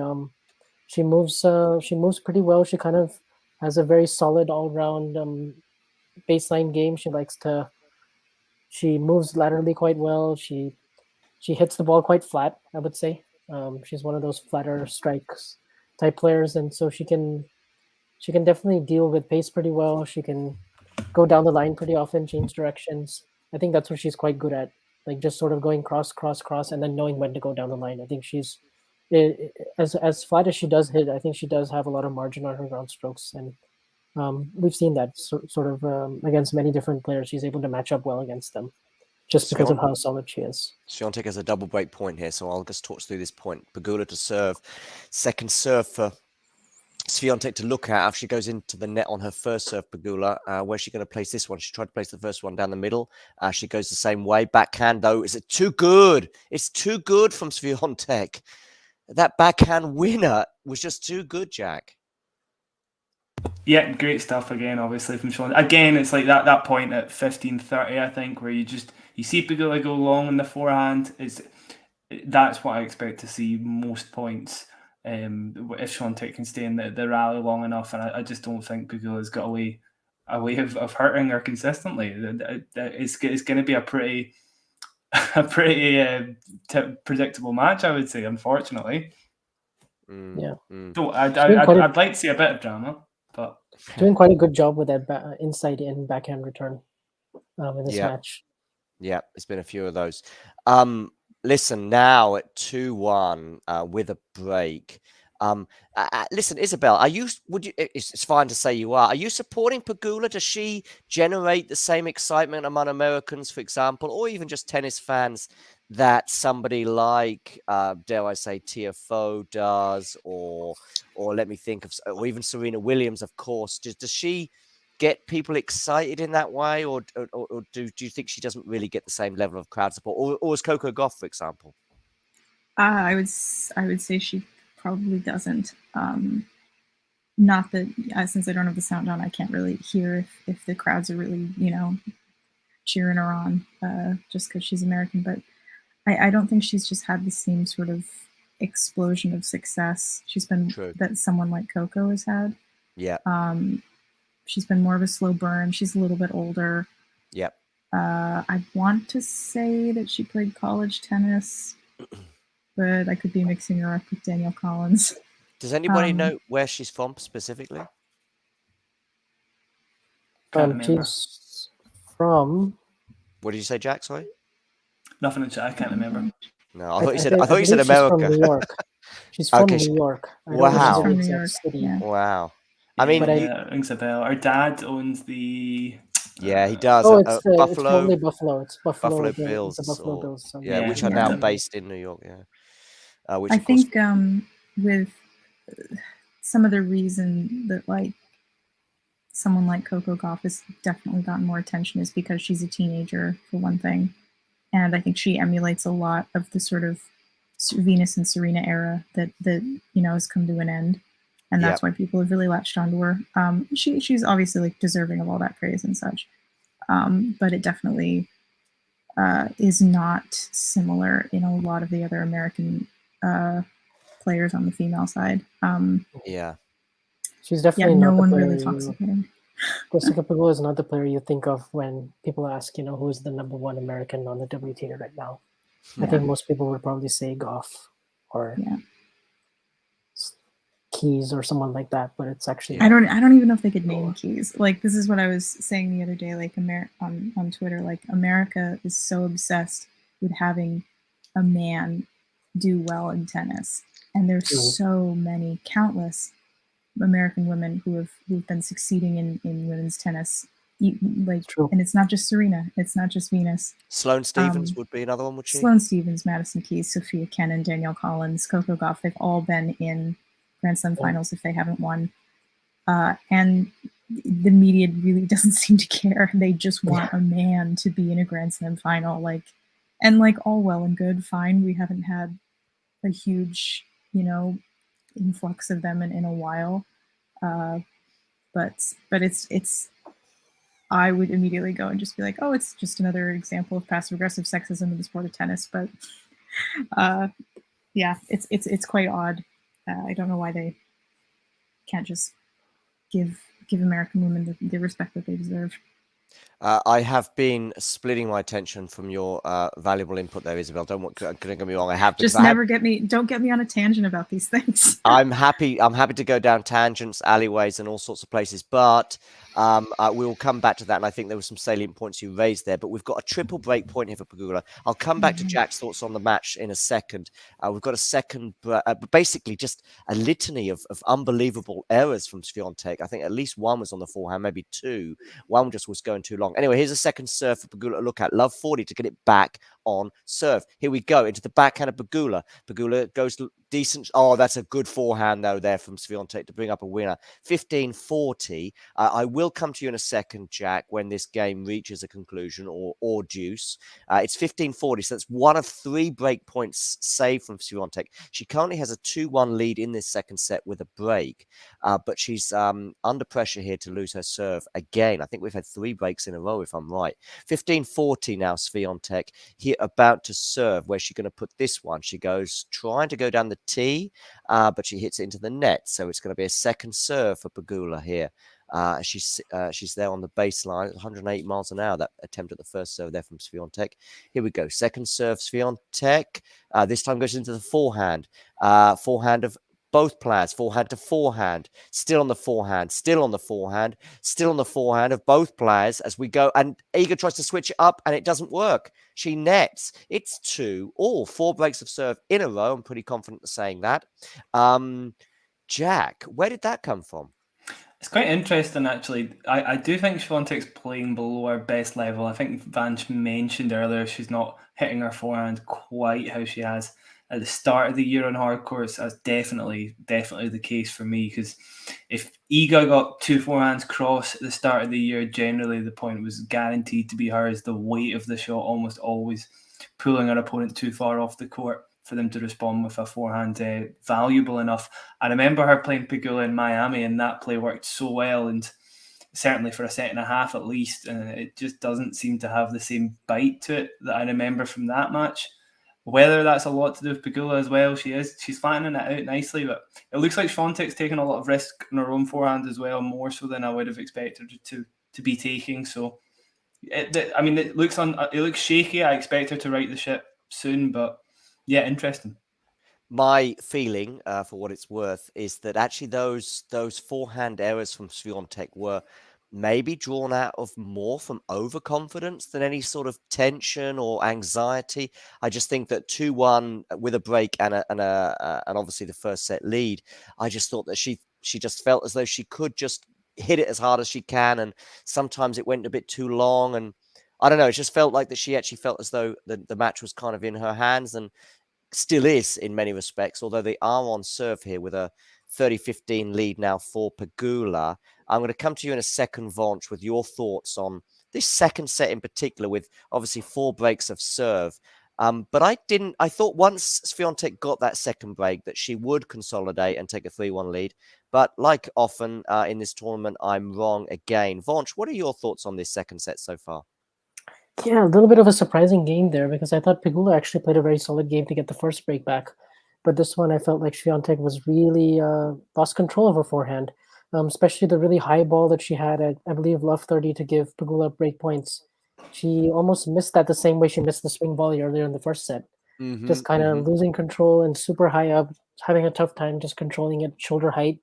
moves pretty well. She kind of has a very solid all-round baseline game. She moves laterally quite well. She hits the ball quite flat, I would say. She's one of those flatter strikes type players, and so she can definitely deal with pace pretty well. She can go down the line pretty often, change directions. I think that's what she's quite good at, like just sort of going cross, and then knowing when to go down the line. I think she's as flat as she does hit. I think she does have a lot of margin on her ground strokes, and we've seen that sort of against many different players. She's able to match up well against them, just because of how solid she is. Swiatek has a double break point here, so I'll just talk through this point. Pegula to serve. Second serve for Swiatek to look at after she goes into the net on her first serve. Pegula, where's she going to place this one? She tried to place the first one down the middle. She goes the same way. Backhand, though, is it too good? It's too good from Swiatek. That backhand winner was just too good, Jack. Yeah, great stuff again, obviously, from Sean. Again, it's like that point at 15-30, I think, where you You see Pegula go long in the forehand. That's what I expect to see most points. If Swiatek can stay in the rally long enough, and I just don't think Pegula's got a way of hurting her consistently. It's going to be a pretty predictable match, I would say. Unfortunately, Yeah. So I'd like to see a bit of drama, but doing quite a good job with that inside in backhand return in this match. Yeah, there's been a few of those. Listen, now at 2-1 with a break. Listen, Isabel, it's fine to say you are. Are you supporting Pegula? Does she generate the same excitement among Americans, for example, or even just tennis fans that somebody like, dare I say, Tiafoe does, or let me think of, or even Serena Williams, of course. Does she get people excited in that way, or do you think she doesn't really get the same level of crowd support, or is Coco Gauff, for example? I would say she probably doesn't. Not that since I don't have the sound on, I can't really hear if the crowds are really cheering her on just because she's American. But I don't think she's just had the same sort of explosion of success she's been that someone like Coco has had. Yeah. She's been more of a slow burn. She's a little bit older. Yep. I want to say that she played college tennis, but I could be mixing her up with Danielle Collins. Does anybody know where she's from specifically? She's from. What did you say, Jack? Sorry. Nothing in chat. I can't remember. No, I thought you said America. She's from New York. She's from New York. Wow. She's from New York. Yeah. Wow. I mean, yeah, rings a bell. Our dad owns the. Yeah, he does. Oh, it's Buffalo. It's only Buffalo. It's Buffalo Bills. It's the Buffalo Bills. So yeah, which are now based in New York. Yeah. Which I think with some of the reason that like someone like Coco Gauff has definitely gotten more attention is because she's a teenager, for one thing, and I think she emulates a lot of the sort of Venus and Serena era that has come to an end. And that's why people have really latched onto her. She's obviously like deserving of all that praise and such, but it definitely is not similar in a lot of the other American players on the female side. She's definitely no not one the player really talks about her. Jessica Pegula is not the player you think of when people ask, who's the number one American on the WTA right now. I think most people would probably say Gauff or Keys or someone like that, but it's actually I don't even know if they could name Keys. Like, this is what I was saying the other day, like on Twitter, like America is so obsessed with having a man do well in tennis, and there's so many countless American women who've been succeeding in women's tennis, and it's not just Serena, it's not just Venus. Sloane Stephens would be another one, would she? Sloane Stephens, Madison Keys, Sophia Kenin, Danielle Collins, Coco Gauff, they've all been in Grand Slam finals if they haven't won. And the media really doesn't seem to care. They just want a man to be in a Grand Slam final. All well and good, fine. We haven't had a huge, influx of them in a while. But it's I would immediately go and just be like, oh, it's just another example of passive aggressive sexism in the sport of tennis. But it's quite odd. I don't know why they can't just give American women the respect that they deserve. I have been splitting my attention from your valuable input there, Isabel. Don't get me wrong. I have just don't get me on a tangent about these things. I'm happy to go down tangents, alleyways, and all sorts of places, but we will come back to that. And I think there were some salient points you raised there. But we've got a triple break point here for Pegula. I'll come back to Jack's thoughts on the match in a second. We've got a second, basically just a litany of unbelievable errors from Swiatek. I think at least one was on the forehand, maybe two. One just was going too long. Anyway, here's a second serve for Pegula to look at. Love 40 to get it back on serve. Here we go into the backhand of Pegula. Pegula goes decent. Oh, that's a good forehand though there from Swiatek to bring up a winner. 15-40. I will come to you in a second, Jack, when this game reaches a conclusion or deuce. It's 15-40, so that's one of 3 break points saved from Swiatek. She currently has a 2-1 lead in this second set with a break, but she's under pressure here to lose her serve again. I think we've had 3 breaks in a row, if I'm right. 15-40 now, Swiatek here about to serve. Where's she going to put this one? She goes trying to go down the tee, but she hits it into the net. So it's going to be a second serve for Pegula here. She's there on the baseline, 108 miles an hour. That attempt at the first serve there from Swiatek. Here we go. Second serve, Swiatek. This time goes into the forehand. Forehand of both players, forehand to forehand, still on the forehand, still on the forehand, still on the forehand of both players as we go. And Iga tries to switch it up and it doesn't work. She nets. It's 4 breaks of serve in a row. I'm pretty confident of saying that. Jack, where did that come from? It's quite interesting, actually. I do think Swiatek's playing below her best level. I think Vance mentioned earlier she's not hitting her forehand quite how she has at the start of the year on hard courts. That's definitely the case for me, because if Iga got 2 forehands cross at the start of the year, generally the point was guaranteed to be hers. The weight of the shot almost always pulling her opponent too far off the court for them to respond with a forehand valuable enough. I remember her playing Pegula in Miami, and that play worked so well, and certainly for a set and a half at least, and it just doesn't seem to have the same bite to it that I remember from that match. Whether that's a lot to do with Pegula as well, she's flattening it out nicely, but it looks like Swiatek's taking a lot of risk on her own forehand as well, more so than I would have expected her to be taking. So, it looks shaky. I expect her to right the ship soon, but yeah, interesting. My feeling, for what it's worth, is that actually those forehand errors from Swiatek were maybe drawn out of more from overconfidence than any sort of tension or anxiety. I just think that 2-1 with a break and obviously the first set lead, I just thought that she just felt as though she could just hit it as hard as she can, and sometimes it went a bit too long, and I don't know, it just felt like that she actually felt as though the match was kind of in her hands, and still is in many respects, although they are on serve here with a 30-15 lead now for Pegula. I'm going to come to you in a second, Vonch, with your thoughts on this second set in particular, with obviously 4 breaks of serve. But I thought once Swiatek got that second break that she would consolidate and take a 3-1 lead. But like often in this tournament, I'm wrong again. Vonch, what are your thoughts on this second set so far? Yeah, a little bit of a surprising game there, because I thought Pegula actually played a very solid game to get the first break back. But this one, I felt like Swiatek was really lost control of her forehand, especially the really high ball that she had at, I believe, love 30 to give Pegula break points. She almost missed that the same way she missed the swing volley earlier in the first set. Just kind of losing control and super high up, having a tough time just controlling it shoulder height.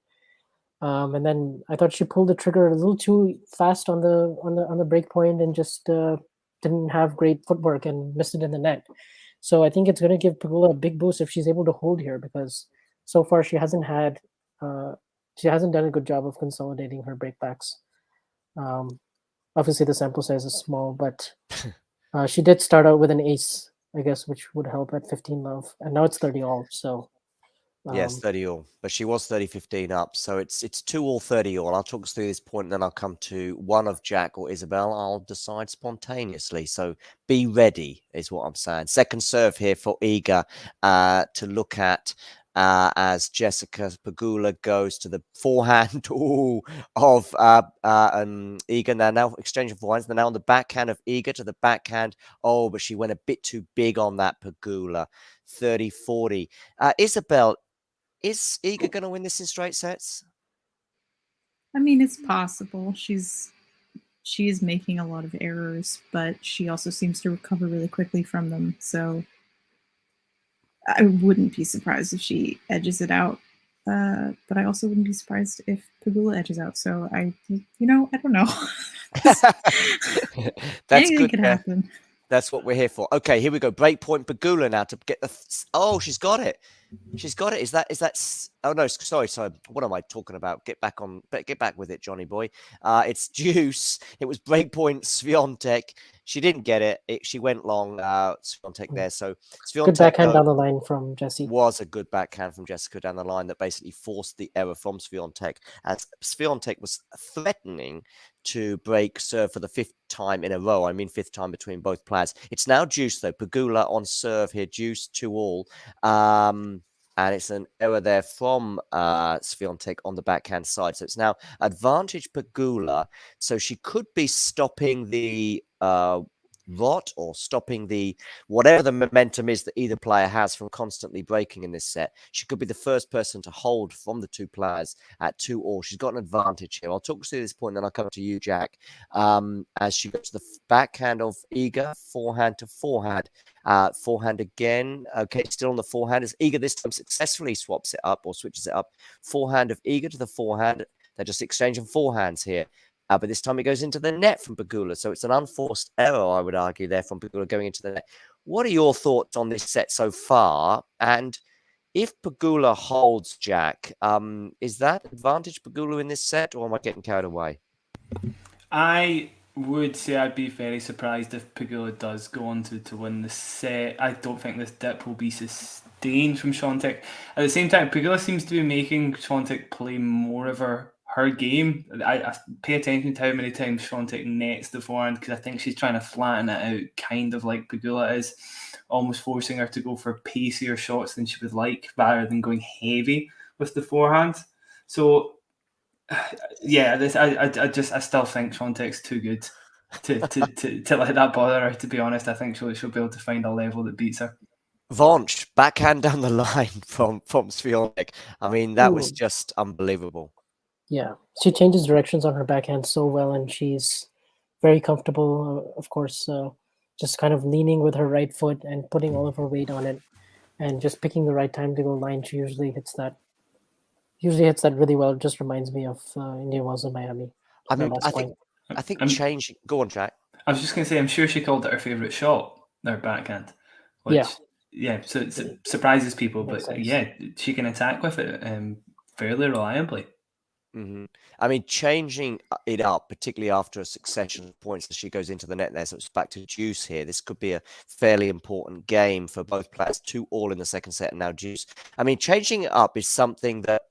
And then I thought she pulled the trigger a little too fast on the break point and just didn't have great footwork and missed it in the net. So I think it's going to give Pegula a big boost if she's able to hold here, because so far she hasn't done a good job of consolidating her breakbacks. Obviously the sample size is small, but she did start out with an ace, I guess, which would help at 15 love, and now it's 30 all. So yes, 30 all, but she was 30-15 up, so it's 2 all, 30 all. I'll talk us through this point, and then I'll come to one of Jack or Isabel. I'll decide spontaneously, so be ready is what I'm saying. Second serve here for Iga to look at as Jessica Pegula goes to the forehand of Iga. Now exchanging forehands. They're now on the backhand of Iga to the backhand. Oh, but she went a bit too big on that Pegula. 30-40. Isabel, is Iga going to win this in straight sets? I mean, it's possible. She is making a lot of errors, but she also seems to recover really quickly from them. So I wouldn't be surprised if she edges it out. But I also wouldn't be surprised if Pegula edges out. So I don't know. That's anything good. could happen. That's what we're here for. Okay, here we go. Breakpoint Pegula now to get the... Oh, she's got it. She's got it. Is that? Oh no, sorry. What am I talking about? Get back with it, Johnny boy. It's Deuce. It was breakpoint Swiatek. She didn't get it. She went long. Swiatek there. So Good Swiatek backhand down the line from Jessie. was a good backhand from Jessica down the line that basically forced the error from Swiatek, as Swiatek was threatening to break serve for the 5th time in a row. I mean, 5th time between both players. It's now Deuce though. Pegula on serve here. Deuce 2-all. And it's an error there from Swiatek on the backhand side. So it's now advantage Pegula. So she could be stopping the rot or stopping the whatever the momentum is that either player has from constantly breaking in this set. She could be the first person to hold from the two players at 2-all. She's got an advantage here. I'll talk to this point, then I'll come to you, Jack. As she goes to the backhand of Iga, forehand to forehand. Forehand again. Okay, still on the forehand. As Iga this time successfully swaps it up or switches it up. Forehand of Iga to the forehand. They're just exchanging forehands here. But this time it goes into the net from Pegula. So it's an unforced error, I would argue, there from Pegula going into the net. What are your thoughts on this set so far? And if Pegula holds, Jack, is that advantage Pegula in this set, or am I getting carried away? I would say I'd be very surprised if Pegula does go on to win the set. I don't think this dip will be sustained from Swiatek. At the same time, Pegula seems to be making Swiatek play more of her game. I pay attention to how many times Swiatek nets the forehand, because I think she's trying to flatten it out, kind of like Pegula is, almost forcing her to go for pacier shots than she would like, rather than going heavy with the forehand. So yeah, I still think Swiatek's too good to let that bother her. To be honest, I think she'll be able to find a level that beats her. Vonch, backhand down the line from Swiatek. I mean, that was just unbelievable. Yeah, she changes directions on her backhand so well, and she's very comfortable. Of course, just kind of leaning with her right foot and putting all of her weight on it, and just picking the right time to go line. She usually hits that. Really well. It just reminds me of Indian Wells in Miami. I mean, I think changing. Go on, Jack. I was just going to say, I'm sure she called it her favourite shot, their backhand. Which, yeah, so it surprises people, but yeah, she can attack with it fairly reliably. Mm-hmm. I mean, changing it up, particularly after a succession of points as she goes into the net there, so it's back to Deuce here. This could be a fairly important game for both players, 2-all in the second set, and now Deuce. I mean, changing it up is something that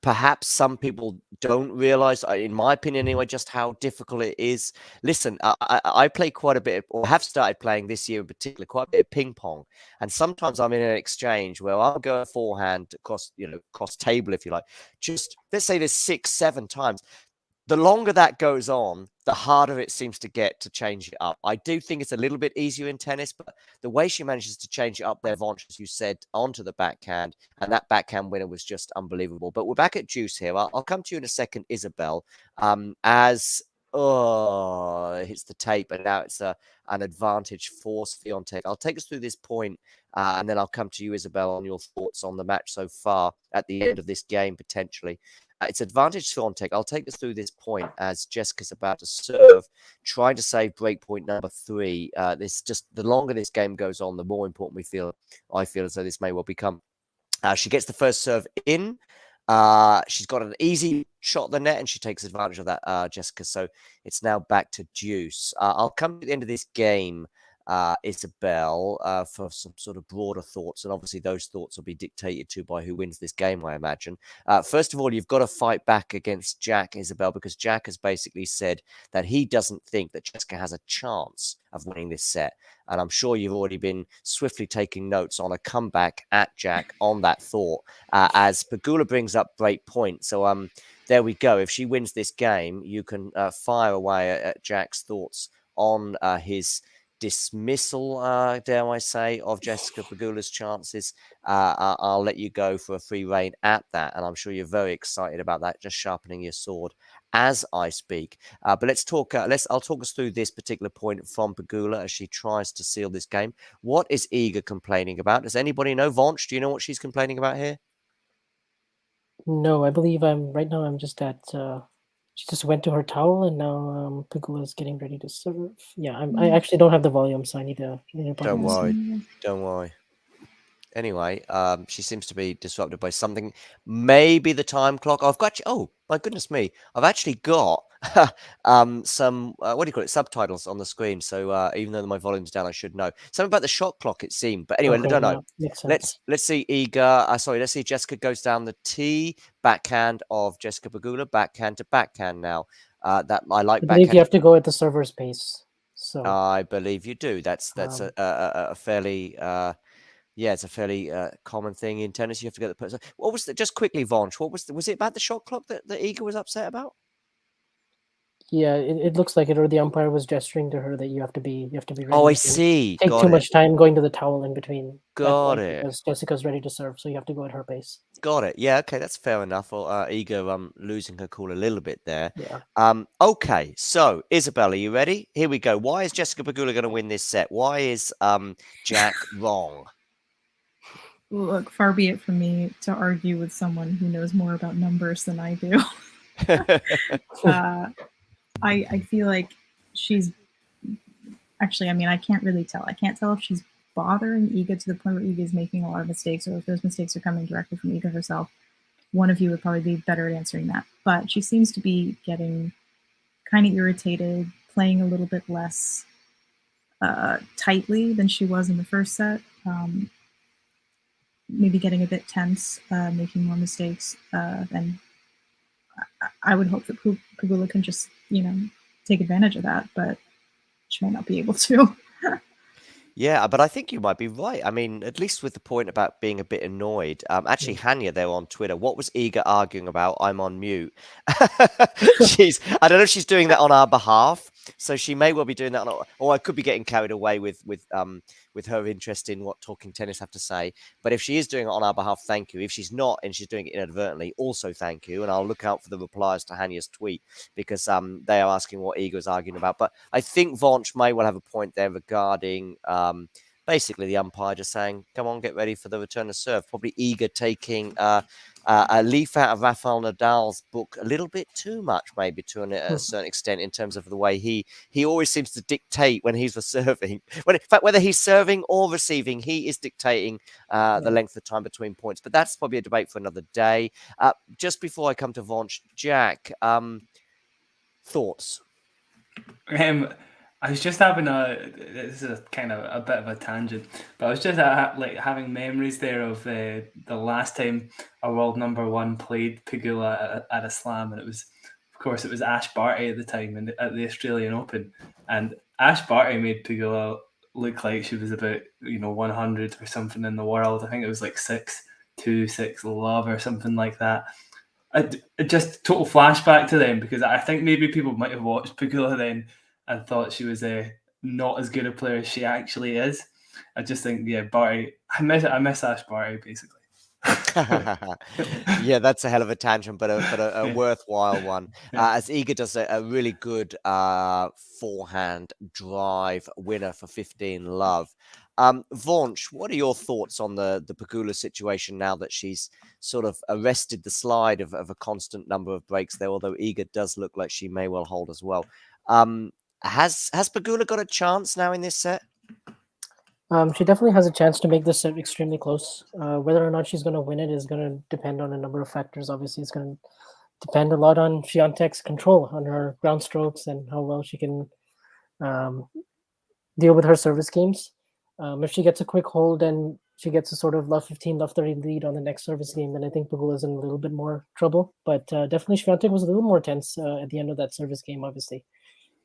perhaps some people don't realize, in my opinion anyway, just how difficult it is. Listen, I play quite a bit, or have started playing this year in particular, quite a bit of ping pong. And sometimes I'm in an exchange where I'll go forehand across table, if you like. Just let's say there's 6-7 times. The longer that goes on, the harder it seems to get to change it up. I do think it's a little bit easier in tennis, but the way she manages to change it up there, Vonch, as you said, onto the backhand, and that backhand winner was just unbelievable. But we're back at Deuce here. I'll come to you in a second, Isabel, as it hits the tape, and now it's an advantage for Swiatek. I'll take us through this point, and then I'll come to you, Isabel, on your thoughts on the match so far at the end of this game, potentially. It's advantage Swiatek. I'll take us through this point as Jessica's about to serve, trying to save breakpoint number 3. This just the longer this game goes on, the more important I feel as though this may well become. She gets the first serve in. She's got an easy shot at the net, and she takes advantage of that, Jessica. So it's now back to Deuce. I'll come to the end of this game, Isabel, for some sort of broader thoughts, and obviously those thoughts will be dictated to by who wins this game, I imagine. First of all, you've got to fight back against Jack, Isabel, because Jack has basically said that he doesn't think that Jessica has a chance of winning this set, and I'm sure you've already been swiftly taking notes on a comeback at Jack on that thought, as Pegula brings up break point. So there we go. If she wins this game, you can fire away at Jack's thoughts on his dismissal, dare I say, of Jessica Pegula's chances. I'll let you go for a free rein at that, and I'm sure you're very excited about that, just sharpening your sword as I speak. But let's talk. I'll talk us through this particular point from Pegula as she tries to seal this game. What is Iga complaining about? Does anybody know? Vonch, do you know what she's complaining about here? No, I believe I'm just at. She just went to her towel, and now Pegula is getting ready to serve. Yeah, I actually don't have the volume, so I need to. Don't worry. Anyway, she seems to be disrupted by something. Maybe the time clock. I've got. Oh my goodness me! I've actually got some what do you call it? Subtitles on the screen. So even though my volume's down, I should know something about the shot clock. It seemed, but anyway, I don't know. Makes sense. Let's see. Iga. Sorry. Let's see. Jessica goes down the tee. Backhand of Jessica Pegula. Backhand to backhand now. That I like I believe backhand. you have to go at the server's pace. So I believe you do. That's a fairly yeah, it's a fairly common thing in tennis. You have to get the person. What was the, just quickly, Vonch? What was it about the shot clock that Iga was upset about? yeah, it looks like it, or the umpire was gesturing to her that you have to be ready. Oh, I You see. take Got too it. much time going to the towel in between. that Got point it. Because Jessica's ready to serve, so you have to go at her pace. Got it. Yeah. Okay, that's fair enough. Or Iga losing her cool a little bit there. Yeah. Okay. So Isabel, are you ready? Here we go. Why is Jessica Pegula going to win this set? Why is Jack wrong? Look, far be it from me to argue with someone who knows more about numbers than I do. I feel like she's actually, I mean, I can't really tell. I can't tell if she's bothering Iga to the point where Iga is making a lot of mistakes, or if those mistakes are coming directly from Iga herself. One of you would probably be better at answering that. But she seems to be getting kind of irritated, playing a little bit less tightly than she was in the first set. Maybe getting a bit tense, making more mistakes. And I would hope that Pegula can just, take advantage of that, but she might not be able to. Yeah, but I think you might be right. I mean, at least with the point about being a bit annoyed. Actually, Hanya there on Twitter, what was Iga arguing about? I'm on mute. I don't know if she's doing that on our behalf, so she may well be doing that or I could be getting carried away with her interest in what Talking Tennis have to say. But if she is doing it on our behalf, thank you. If she's not and she's doing it inadvertently, also thank you. And I'll look out for the replies to Hanya's tweet because they are asking what Iga is arguing about. But I think Vonch may well have a point there regarding basically the umpire just saying, come on, get ready for the return of serve. Probably Iga taking a leaf out of Rafael Nadal's book a little bit too much, maybe to a certain extent, in terms of the way he always seems to dictate when he's serving. In fact, whether he's serving or receiving, he is dictating the length of time between points. But that's probably a debate for another day. Just before I come to Vonch, Jack, thoughts? I was just having this is a kind of a bit of a tangent, but I was just like having memories there of the last time a world number one played Pegula at a slam, and it was Ash Barty at the time at the Australian Open, and Ash Barty made Pegula look like she was about 100 or something in the world. I think it was like 6-2, 6 love or something like that. Just total flashback to them, because I think maybe people might have watched Pegula then and thought she was not as good a player as she actually is. I just think, Barty. I miss Ash Barty basically. Yeah, that's a hell of a tangent, but a worthwhile one. As Iga does a really good forehand drive winner for 15 love. Vonch, what are your thoughts on the Pegula situation now that she's sort of arrested the slide of a constant number of breaks there, although Iga does look like she may well hold as well. Has Pegula got a chance now in this set? She definitely has a chance to make this set extremely close. Whether or not she's going to win it is going to depend on a number of factors. Obviously, it's going to depend a lot on Swiatek's control on her ground strokes and how well she can deal with her service games. If she gets a quick hold and she gets a sort of love 15, love 30 lead on the next service game, then I think Pegula's in a little bit more trouble. But definitely Swiatek was a little more tense at the end of that service game, obviously,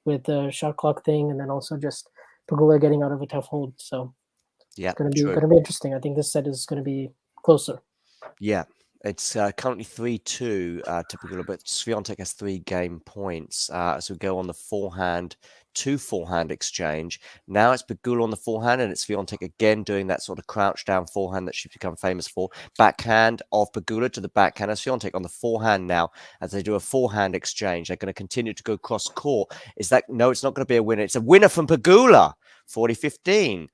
with the shot clock thing, and then also just Pegula getting out of a tough hold. So yeah, it's going to be interesting. I think this set is going to be closer. Yeah, it's currently 3-2 to Pegula, but Swiatek has 3 game points. So we go on the forehand exchange. Now it's Pegula on the forehand, and it's Swiatek again doing that sort of crouch down forehand that she's become famous for. Backhand of Pegula to the backhand of Swiatek on the forehand now as they do a forehand exchange. They're going to continue to go cross court. No, it's not going to be a winner. It's a winner from Pegula, 40-15.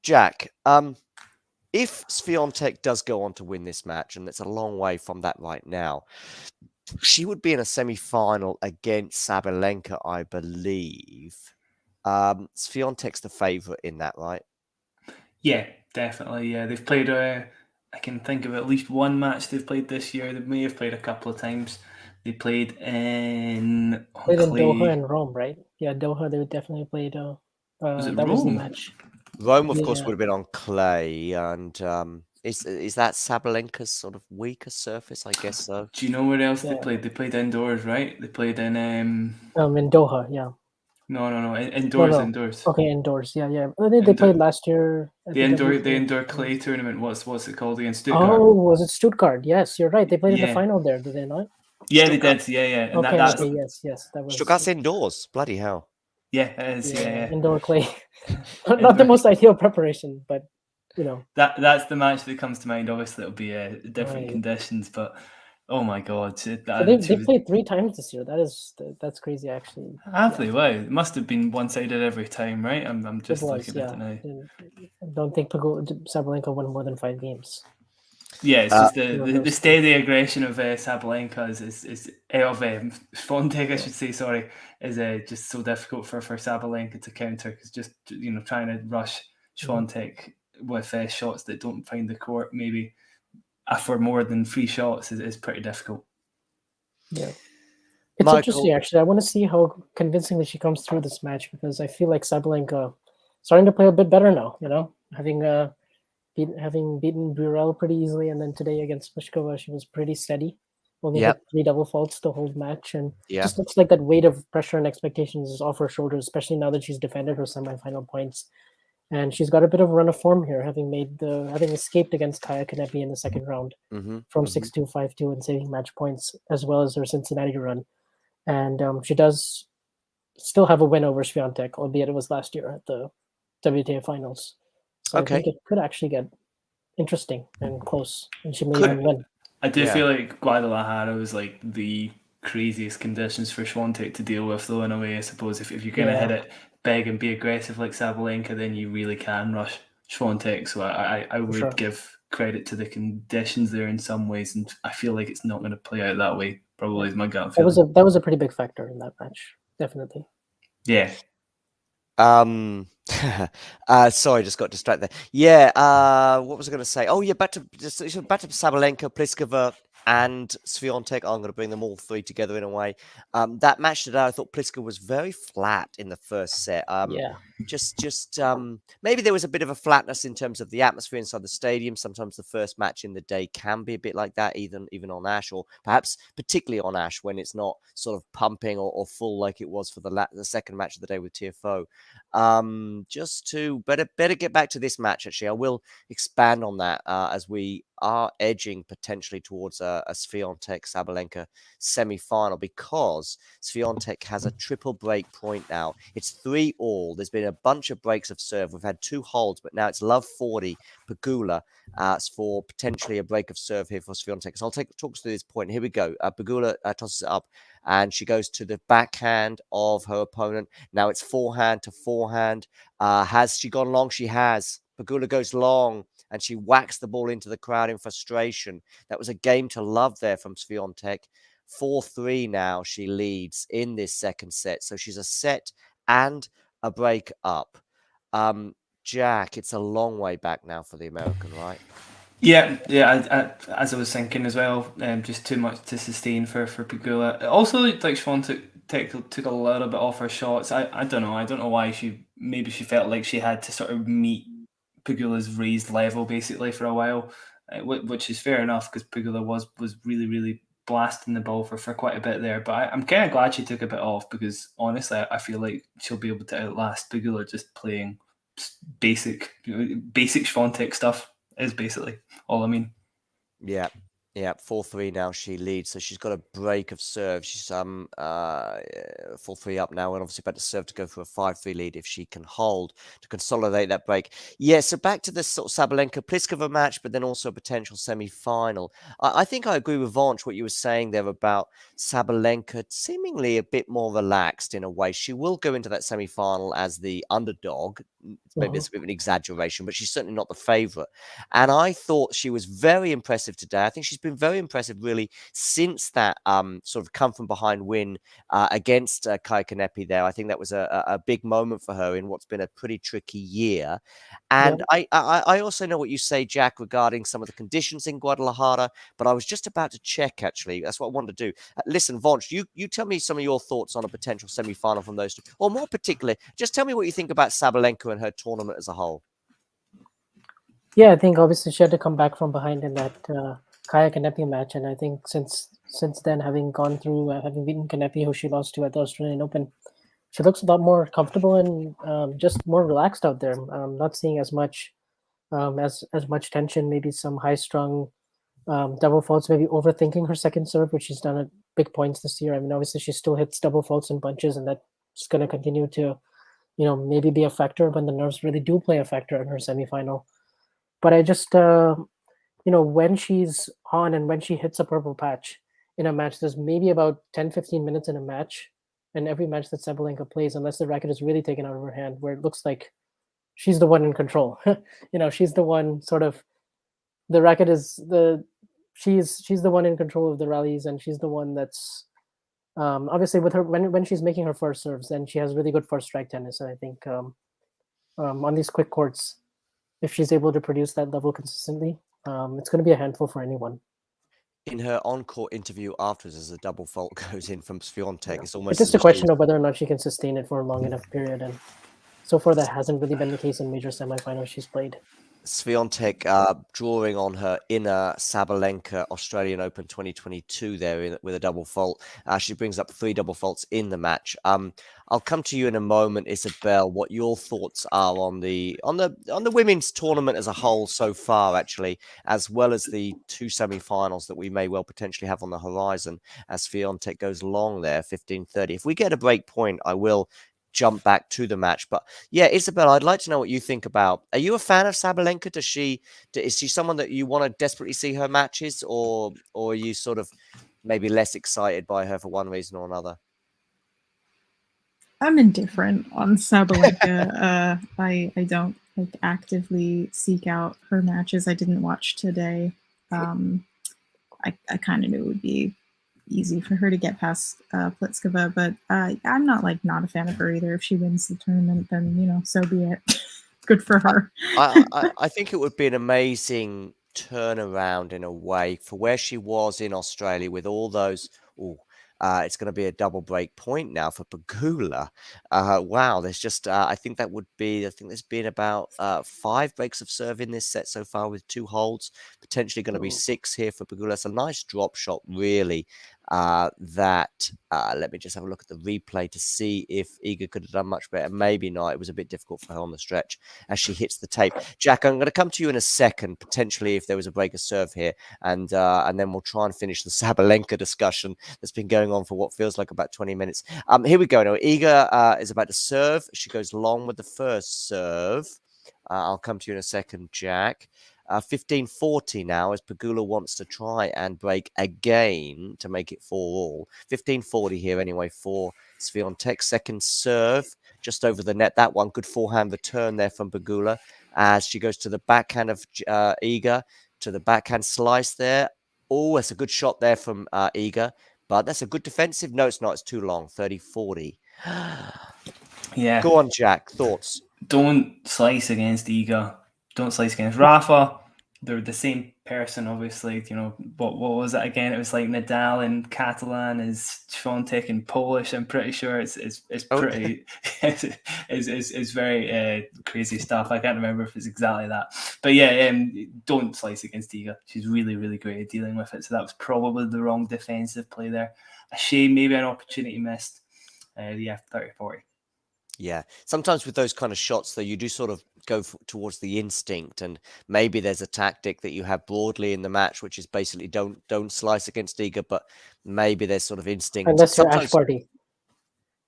Jack, if Swiatek does go on to win this match, and it's a long way from that right now, she would be in a semi-final against Sabalenka, I believe. Swiatek's the favourite in that, right? Yeah, Definitely, yeah. They've played. I can think of at least one match they've played this year. They may have played a couple of times. They played on Played in Doha clay. and Rome, right? Yeah, Doha. They definitely played. Was it That was the Rome? match. Rome, of course, Yeah. would have been on clay, and is that Sabalenka's sort of weaker surface? I guess so. Do you know where else they Yeah. played? They played indoors, right? They played in In Doha, yeah. no, indoors, No. indoors. Okay, indoors. Yeah. I think they played last year at The indoor WTA. clay tournament. What's it called again? Stuttgart. Oh, was it Stuttgart? Yes, you're right. They played in the Yeah. final there, did they not? Yeah, they Stuttgart. did. Yeah. And Okay, that's yes. That was Stuttgart's indoors. Bloody hell. yeah, it is. Yeah. indoor clay. Not the most ideal preparation, but you know. That's the match that comes to mind. Obviously, it'll be different Right. conditions, but oh my god, So they played 3 times this year. That's crazy, actually. Athlete, wow, it must have been one-sided every time, right? I'm just It was, looking at it now. I don't think Sabalenka won more than 5 games. Yeah, it's just the reversed. steady aggression of Sabalenka is of Swiatek, I should say. Sorry, is just so difficult for Sabalenka to counter because just trying to rush Swiatek with shots that don't find the court maybe for more than 3 shots is pretty difficult. Yeah. It's Michael. interesting, actually. I want to see how convincingly she comes through this match because I feel like Sabalenka starting to play a bit better now, having beaten Burel pretty easily, and then today against Pliskova, she was pretty steady. Only hit 3 double faults the whole match, and just looks like that weight of pressure and expectations is off her shoulders, especially now that she's defended her semifinal points. And she's got a bit of a run of form here, having escaped against Kaya Kanepi in the second round from 6-2, 5-2 and saving match points, as well as her Cincinnati run. And she does still have a win over Swiatek, albeit it was last year at the WTA finals. So I think it could actually get interesting and close, and she may even win. I do feel like Guadalajara was like the craziest conditions for Swiatek to deal with, though, in a way. I suppose if you're going to hit it big and be aggressive like Sabalenka, then you really can rush Swiatek. So I would give credit to the conditions there in some ways, and I feel like it's not going to play out that way. Probably is my gut feeling. That was a pretty big factor in that match, definitely. Yeah. Sorry, just got distracted there. Yeah, what was I going to say? Oh, yeah, back to Sabalenka, Pliskova, and Swiatek. I'm going to bring them all 3 together in a way. That match today, I thought Pliskova was very flat in the first set. Just maybe there was a bit of a flatness in terms of the atmosphere inside the stadium. Sometimes the first match in the day can be a bit like that, even on Ash, or perhaps particularly on Ash when it's not sort of pumping or full like it was for the second match of the day with TFO. Just to better get back to this match. Actually, I will expand on that as we are edging potentially towards a Swiatek Sabalenka semi-final, because Swiatek has a triple break point now. It's 3-all. There's been a bunch of breaks of serve. We've had 2 holds, but now it's love 40 Pegula for potentially a break of serve here for Swiatek. So I'll talk us through this point. Here we go. Pegula tosses it up, and she goes to the backhand of her opponent. Now it's forehand to forehand. Has she gone long? She has. Pegula goes long, and she whacks the ball into the crowd in frustration. That was a game to love there from Swiatek. 4-3 now she leads in this second set. So she's a set and a break up. Jack, it's a long way back now for the American, right? Yeah. As I was thinking as well, just too much to sustain for Pegula. Also, like Swiatek took a little bit off her shots. I don't know. I don't know why she felt like she had to sort of meet Pegula's raised level basically for a while, which is fair enough because Pegula was really, really blasting the ball for quite a bit there. But I'm kind of glad she took a bit off, because honestly, I feel like she'll be able to outlast Pegula just playing basic Swiatek stuff is basically all I mean. Yeah. 4-3 now she leads, so she's got a break of serve. She's 4-3 up now, and obviously about to serve to go for a 5-3 lead if she can hold to consolidate that break. Yeah, so back to this sort of Sabalenka Pliskova match, but then also a potential semi-final. I think I agree with Vanch what you were saying there about Sabalenka seemingly a bit more relaxed in a way. She will go into that semi-final as the underdog, maybe it's a bit of an exaggeration, but she's certainly not the favorite. And I thought she was very impressive today. I think she's been very impressive really since that sort of come from behind win against Kai Kanepi there. I think that was a big moment for her in what's been a pretty tricky year. And I also know what you say, Jack, regarding some of the conditions in Guadalajara, but I was just about to check, actually. That's what I wanted to do. Listen, Vonch, you tell me some of your thoughts on a potential semi-final from those two, or more particularly, just tell me what you think about Sabalenka and her tournament as a whole. Yeah, I think obviously she had to come back from behind in that Kaya Kanepi match, and I think since then, having gone through, having beaten Kanepi, who she lost to at the Australian Open, she looks a lot more comfortable and just more relaxed out there. Not seeing as much much tension, maybe some high strung double faults, maybe overthinking her second serve, which she's done at big points this year. I mean, obviously she still hits double faults and bunches, and that's going to continue to, maybe be a factor when the nerves really do play a factor in her semifinal. But I just, when she's on and when she hits a purple patch in a match, there's maybe about 10, 15 minutes in a match. And every match that Sabalenka plays, unless the racket is really taken out of her hand, where it looks like she's the one in control. She's the one sort of, the racket is she's the one in control of the rallies, and she's the one that's obviously with her when she's making her first serves, then she has really good first strike tennis. And I think on these quick courts, if she's able to produce that level consistently, it's going to be a handful for anyone. In her on-court interview afterwards, as the double fault goes in from Swiatek, it's almost just a question of whether or not she can sustain it for a long enough period, and so far that hasn't really been the case in major semifinals she's played. Swiatek drawing on her inner Sabalenka Australian Open 2022 there with a double fault. She brings up 3 double faults in the match. I'll come to you in a moment, Isabel. What your thoughts are on the women's tournament as a whole so far, actually, as well as the 2 semi-finals that we may well potentially have on the horizon as Swiatek goes long there, 15:30. If we get a break point, I will jump back to the match. But yeah, Isabel, I'd like to know what you think about. Are you a fan of Sabalenka? Is she someone that you want to desperately see her matches, or are you sort of maybe less excited by her for one reason or another? I'm indifferent on Sabalenka. I don't actively seek out her matches. I didn't watch today. I kind of knew it would be easy for her to get past Pliskova, but I'm not a fan of her either. If she wins the tournament, then so be it. Good for her. I think it would be an amazing turnaround in a way for where she was in Australia with all those. It's going to be a double break point now for Pegula. Wow, there's just I think there's been about 5 breaks of serve in this set so far with 2 holds, potentially going to be 6 here for Pegula. It's a nice drop shot, really. Let me just have a look at the replay to see if Iga could have done much better. Maybe not. It was a bit difficult for her on the stretch as she hits the tape. Jack, I'm going to come to you in a second, potentially if there was a break of serve here, and then we'll try and finish the Sabalenka discussion that's been going on for what feels like about 20 minutes. Here we go. Now, Iga is about to serve. She goes long with the first serve. I'll come to you in a second, Jack. 15:40 now as Pegula wants to try and break again to make it 4-all. 15:40 here anyway for Swiatek. Second serve just over the net. That one, good forehand return there from Pegula as she goes to the backhand of Iga, to the backhand slice there. Oh, that's a good shot there from Iga, but that's a good defensive. No, it's not. It's too long. 30-40. Yeah. Go on, Jack. Thoughts? Don't slice against Iga. Don't slice against Rafa. They're the same person, obviously. What was it again? It was like Nadal and Catalan is Swiatek in Polish. I'm pretty sure it's pretty it's very crazy stuff. I can't remember if it's exactly that. But yeah, don't slice against Iga. She's really, really great at dealing with it. So that was probably the wrong defensive play there. A shame, maybe an opportunity missed. 30-40. Yeah, sometimes with those kind of shots, though, you do sort of go towards the instinct, and maybe there's a tactic that you have broadly in the match, which is basically don't slice against Iga, but maybe there's sort of instinct. Unless you're Ash Party.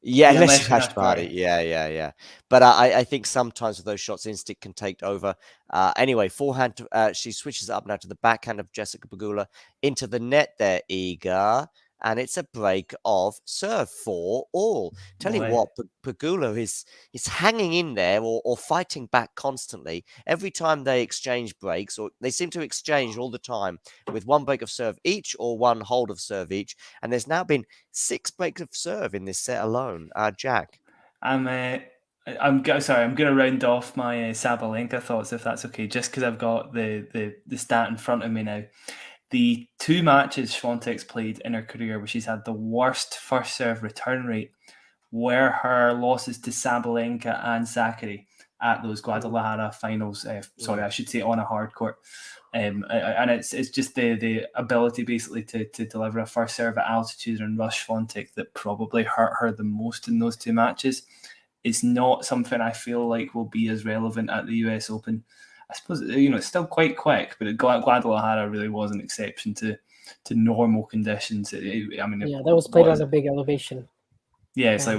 Yeah, unless you're Ash Party. Yeah. But I think sometimes with those shots, instinct can take over. Anyway, forehand, she switches up now to the backhand of Jessica Pegula into the net there, Iga. and it's a break of serve for all. Tell you Boy. what, Pegula is hanging in there or fighting back constantly. Every time they exchange breaks, or they seem to exchange all the time with one break of serve each or one hold of serve each. And there's now been 6 breaks of serve in this set alone. Jack. I'm sorry. I'm going to round off my Sabalenka thoughts, if that's okay, just because I've got the stat in front of me now. The 2 matches Swiatek's played in her career where she's had the worst first serve return rate were her losses to Sabalenka and Zachary at those Guadalajara finals. Sorry, I should say on a hard court. And it's just the ability basically to deliver a first serve at altitude and rush Swiatek that probably hurt her the most in those 2 matches. It's not something I feel like will be as relevant at the US Open. I suppose, it's still quite quick, but Guadalajara really was an exception to normal conditions. That was played on a big elevation. Yeah, it's like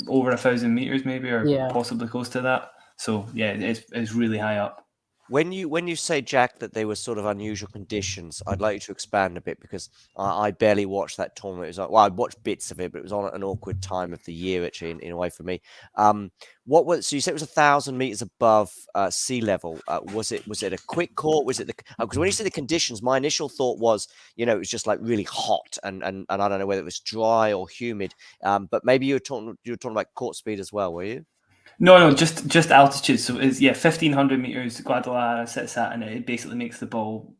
over 1,000 meters maybe, or possibly close to that. So yeah, it's really high up. When you say, Jack, that they were sort of unusual conditions, I'd like you to expand a bit, because I barely watched that tournament. It was like, well, I watched bits of it, but it was on at an awkward time of the year, actually, in a way for me. So you said it was 1,000 meters above sea level. Was it a quick court? Was it because when you say the conditions, my initial thought was, it was just like really hot and I don't know whether it was dry or humid. But maybe you were talking about court speed as well, were you? No, just altitude. So it's 1,500 meters Guadalajara sits at, and it basically makes the ball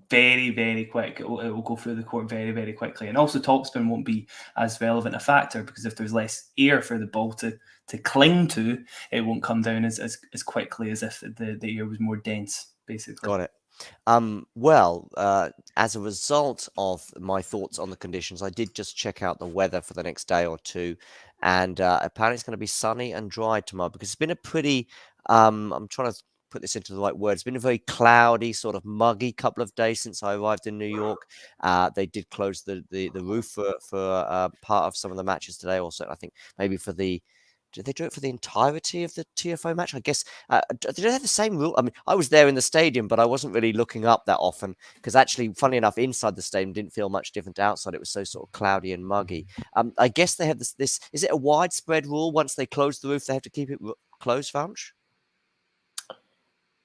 very, very quick. It will go through the court very, very quickly, and also topspin won't be as relevant a factor, because if there's less air for the ball to cling to, it won't come down as quickly as if the air was more dense, basically. Got it. Well, as a result of my thoughts on the conditions, I did just check out the weather for the next day or two, and apparently it's going to be sunny and dry tomorrow, because it's been a pretty, I'm trying to put this into the right words, it's been a very cloudy, sort of muggy couple of days since I arrived in New York. They did close the roof for part of some of the matches today, also I think maybe for the did they do it for the entirety of the TFO match? I guess. Did they have the same rule? I mean, I was there in the stadium, but I wasn't really looking up that often, because actually, funnily enough, inside the stadium didn't feel much different to outside. It was so sort of cloudy and muggy. I guess they have this. Is it a widespread rule? Once they close the roof, they have to keep it closed, Vanch?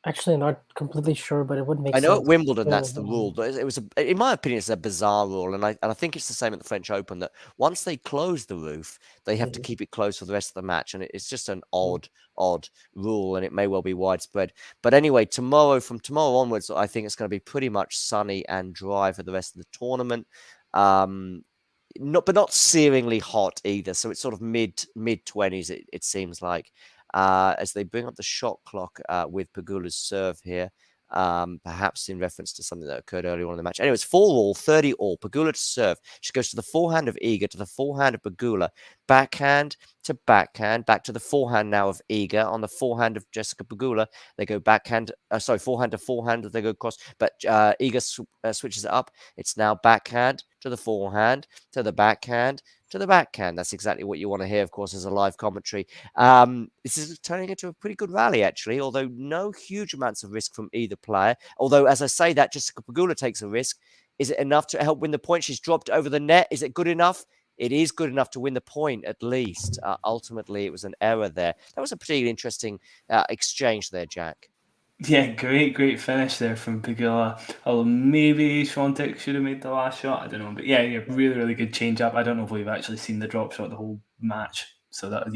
Actually, not completely sure, but it would make I sense. know at Wimbledon that's the rule, but it was, in my opinion, it's a bizarre rule, and I think it's the same at the French Open, that once they close the roof, they have to keep it closed for the rest of the match, and it's just an odd rule, and it may well be widespread. But anyway, from tomorrow onwards, I think it's going to be pretty much sunny and dry for the rest of the tournament. Not searingly hot either, so it's sort of mid 20s. It seems like. As they bring up the shot clock with Pegula's serve here, perhaps in reference to something that occurred earlier on in the match. Anyway, it's 4-all, 30-all. Pegula to serve. She goes to the forehand of Iga, to the forehand of Pegula. Backhand to backhand. Back to the forehand now of Iga. On the forehand of Jessica Pegula, they go backhand. Forehand to forehand. They go across. But Iga switches it up. It's now backhand to the forehand, to the backhand, to the backhand. That's exactly what you want to hear, of course, as a live commentary. This is turning into a pretty good rally, actually, although no huge amounts of risk from either player. Although, as I say that, Jessica Pegula takes a risk. Is it enough to help win the point? She's dropped over the net. Is it good enough? It is good enough to win the point, at least. Ultimately, it was an error there. That was a particularly interesting exchange there, Jack. Yeah, great finish there from Pegula. Although maybe Swiatek should have made the last shot. I don't know. But yeah, really good change up. I don't know if we've actually seen the drop shot the whole match. So that,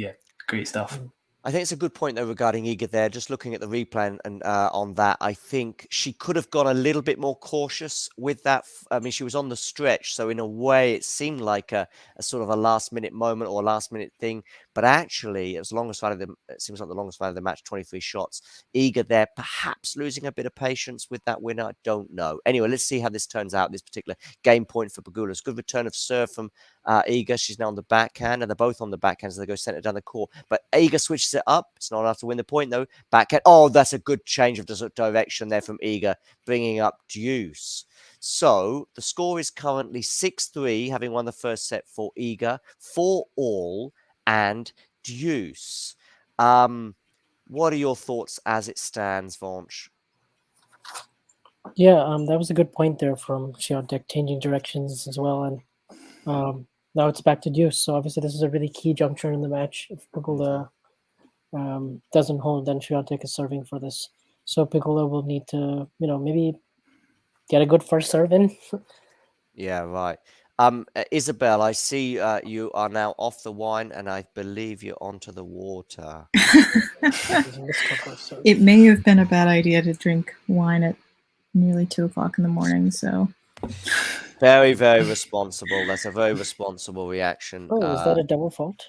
great stuff. I think it's a good point, though, regarding Iga there. Just looking at the replay and on that, I think she could have gone a little bit more cautious with that. I mean, she was on the stretch, so in a way, it seemed like a sort of a last-minute moment or a last-minute thing. But actually, it seems like the longest fight of the match, 23 shots. Iga there, perhaps losing a bit of patience with that winner. I don't know. Anyway, let's see how this turns out, this particular game point for Pegula. Good return of serve from Iga. She's now on the backhand, and they're both on the backhand as they go center down the court. But Iga switches it up. It's not enough to win the point, though. Backhand. Oh, that's a good change of direction there from Iga, bringing up deuce. So the score is currently 6-3, having won the first set for Iga, 4-all and deuce. What are your thoughts as it stands, Vanch? Yeah, that was a good point there from Swiatek, changing directions as well. And Now it's back to deuce. So obviously this is a really key juncture in the match. If Pegula doesn't hold, then Swiatek is serving for this. So Pegula will need to, maybe get a good first serve in. Yeah, right. Isabel, I see you are now off the wine, and I believe you're onto the water. Using this cup first serve. It may have been a bad idea to drink wine at nearly 2 o'clock in the morning. So Very, very responsible. That's a very responsible reaction. Oh, is that a double fault?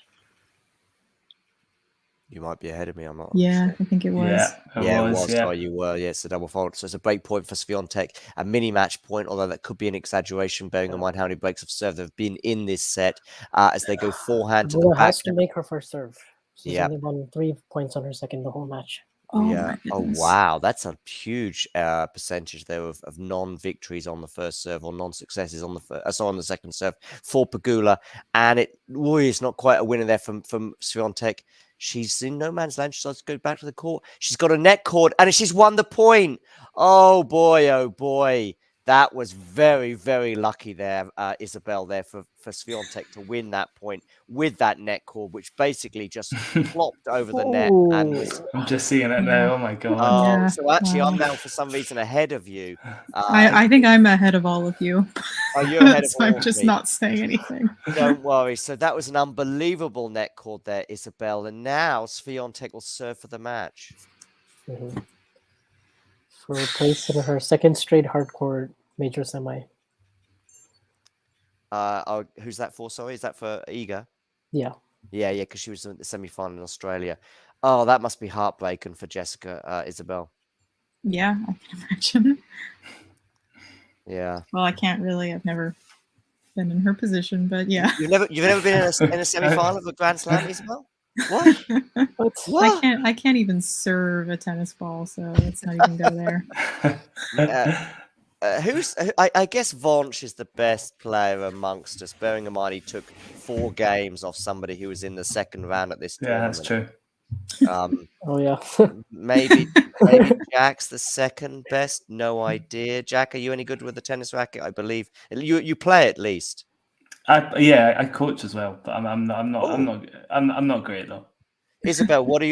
You might be ahead of me. I'm not. yeah, Sure. I think it was. Yeah, Yeah, it was. Yeah. Sorry, you were. Yeah, it's a double fault. So it's a break point for Swiatek, a mini match point, although that could be an exaggeration, bearing in mind how many breaks of serve there have been in this set as they go forehand to the Pegula back. has to make her first serve. She's Yep. only won 3 points on her second the whole match. Oh Yeah. my Oh, goodness. wow. That's a huge percentage there of non-victories on the first serve or non-successes on the second serve for Pegula. And it's not quite a winner there from Swiatek. She's in no man's land. She starts to go back to the court. She's got a net cord and she's won the point. Oh, boy. Oh, boy. That was very, very lucky there, Isabel, there for Swiatek to win that point with that net cord, which basically just plopped over the net and was. I'm just seeing it Yeah. now. Oh my god. Oh, Yeah, so actually, I'm wow. now for some reason ahead of you. I think I'm ahead of all of you. Oh, you're ahead of So I'm all of just me. not saying anything. Don't worry. So that was an unbelievable net cord there, Isabel. And now Swiatek will serve for the match. Mm-hmm. For place in her second straight hardcore major semi. Who's that for? Sorry, is that for Iga? Yeah. Yeah, because she was in the semi-final in Australia. Oh, that must be heartbreaking for Jessica, Isabel. Yeah, I can imagine. Yeah. Well, I can't really. I've never been in her position, but yeah. You've never been in a semi-final of a Grand Slam, Isabel? What? What? I can't even serve a tennis ball, so let's not even go there. I guess Vonch is the best player amongst us, bearing in mind he took 4 games off somebody who was in the second round at this tournament. That's true. Oh yeah. maybe Jack's the second best. No idea. Jack, are you any good with the tennis racket? I believe you play at least. I coach as well, but I'm not great though. Isabel, what are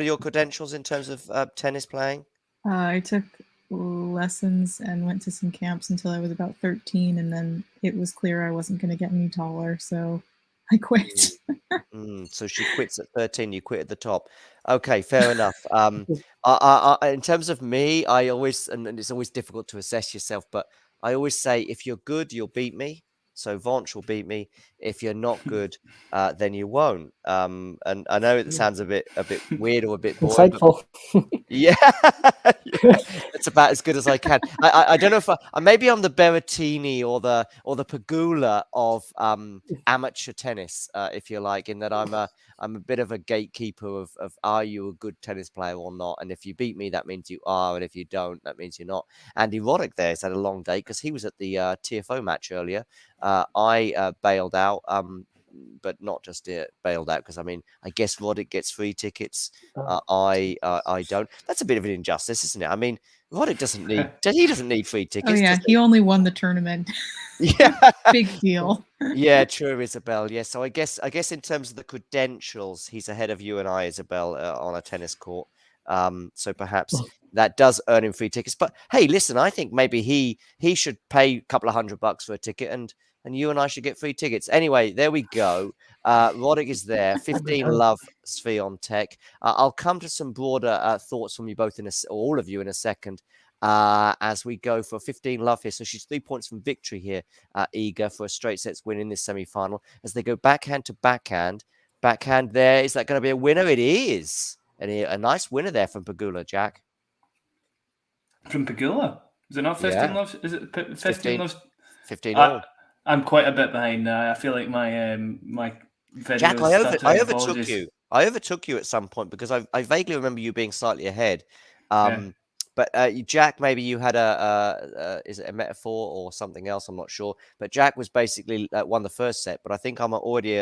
your credentials in terms of tennis playing? I took lessons and went to some camps until I was about 13, and then it was clear I wasn't going to get any taller, so I quit. So she quits at 13. You quit at the top. Okay, fair enough. In terms of me, I always, and it's always difficult to assess yourself, but I always say if you're good, you'll beat me. So Vonch will beat me. If you're not good, then you won't. And I know it sounds a bit weird or a bit boring. Insightful. Yeah, it's about as good as I can. I don't know if maybe I'm the Berrettini or the Pegula of amateur tennis, if you like, in that I'm a bit of a gatekeeper of are you a good tennis player or not? And if you beat me, that means you are, and if you don't, that means you're not. Andy Roddick there has had a long day because he was at the TFO match earlier. I bailed out. But not just bailed out because I mean I guess Roddick gets free tickets. I don't. That's a bit of an injustice, isn't it? I mean Roddick doesn't need free tickets. Oh yeah, he only won the tournament. Yeah, big deal. Yeah, true, Isabel. Yeah, so I guess in terms of the credentials, he's ahead of you and I, Isabel, on a tennis court. So perhaps that does earn him free tickets. But hey, listen, I think maybe he should pay a couple of $100 for a ticket and you and I should get free tickets. Anyway, there we go. Roddick is there. 15 love Swiatek. I'll come to some broader thoughts from you both all of you in a second as we go for 15 love here. So she's 3 points from victory here, Iga, for a straight sets win in this semi-final. As they go backhand to backhand. Backhand there. Is that going to be a winner? It is. And a nice winner there from Pegula, Jack. From Pegula? Is it not 15 loves? Is it 15 loves? 15 all. I'm quite a bit behind now. I feel like my video Jack, I overtook you. I overtook you at some point because I vaguely remember you being slightly ahead. But Jack, maybe you had is it a metaphor or something else? I'm not sure. But Jack was basically won the first set, but I think I'm already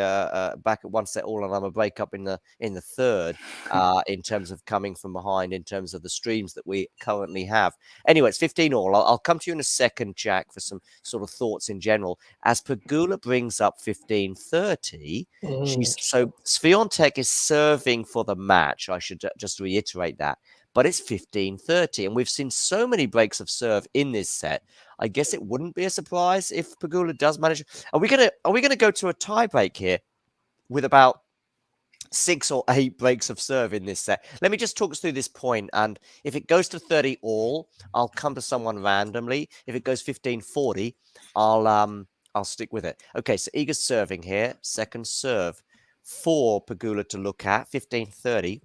back at 1 set all, and I'm a break up in the third in terms of coming from behind, in terms of the streams that we currently have. Anyway, it's 15 all. I'll come to you in a second, Jack, for some sort of thoughts in general. As Pegula brings up 15-30, so Swiatek is serving for the match. I should just reiterate that. But it's 15-30, and we've seen so many breaks of serve in this set. I guess it wouldn't be a surprise if Pegula does manage. Are we gonna go to a tie break here with about 6 or 8 breaks of serve in this set? Let me just talk us through this point, and if it goes to 30 all, I'll come to someone randomly. If it goes 15-40, I'll stick with it. Okay, so Iga's serving here, second serve for Pegula to look at, 15-30.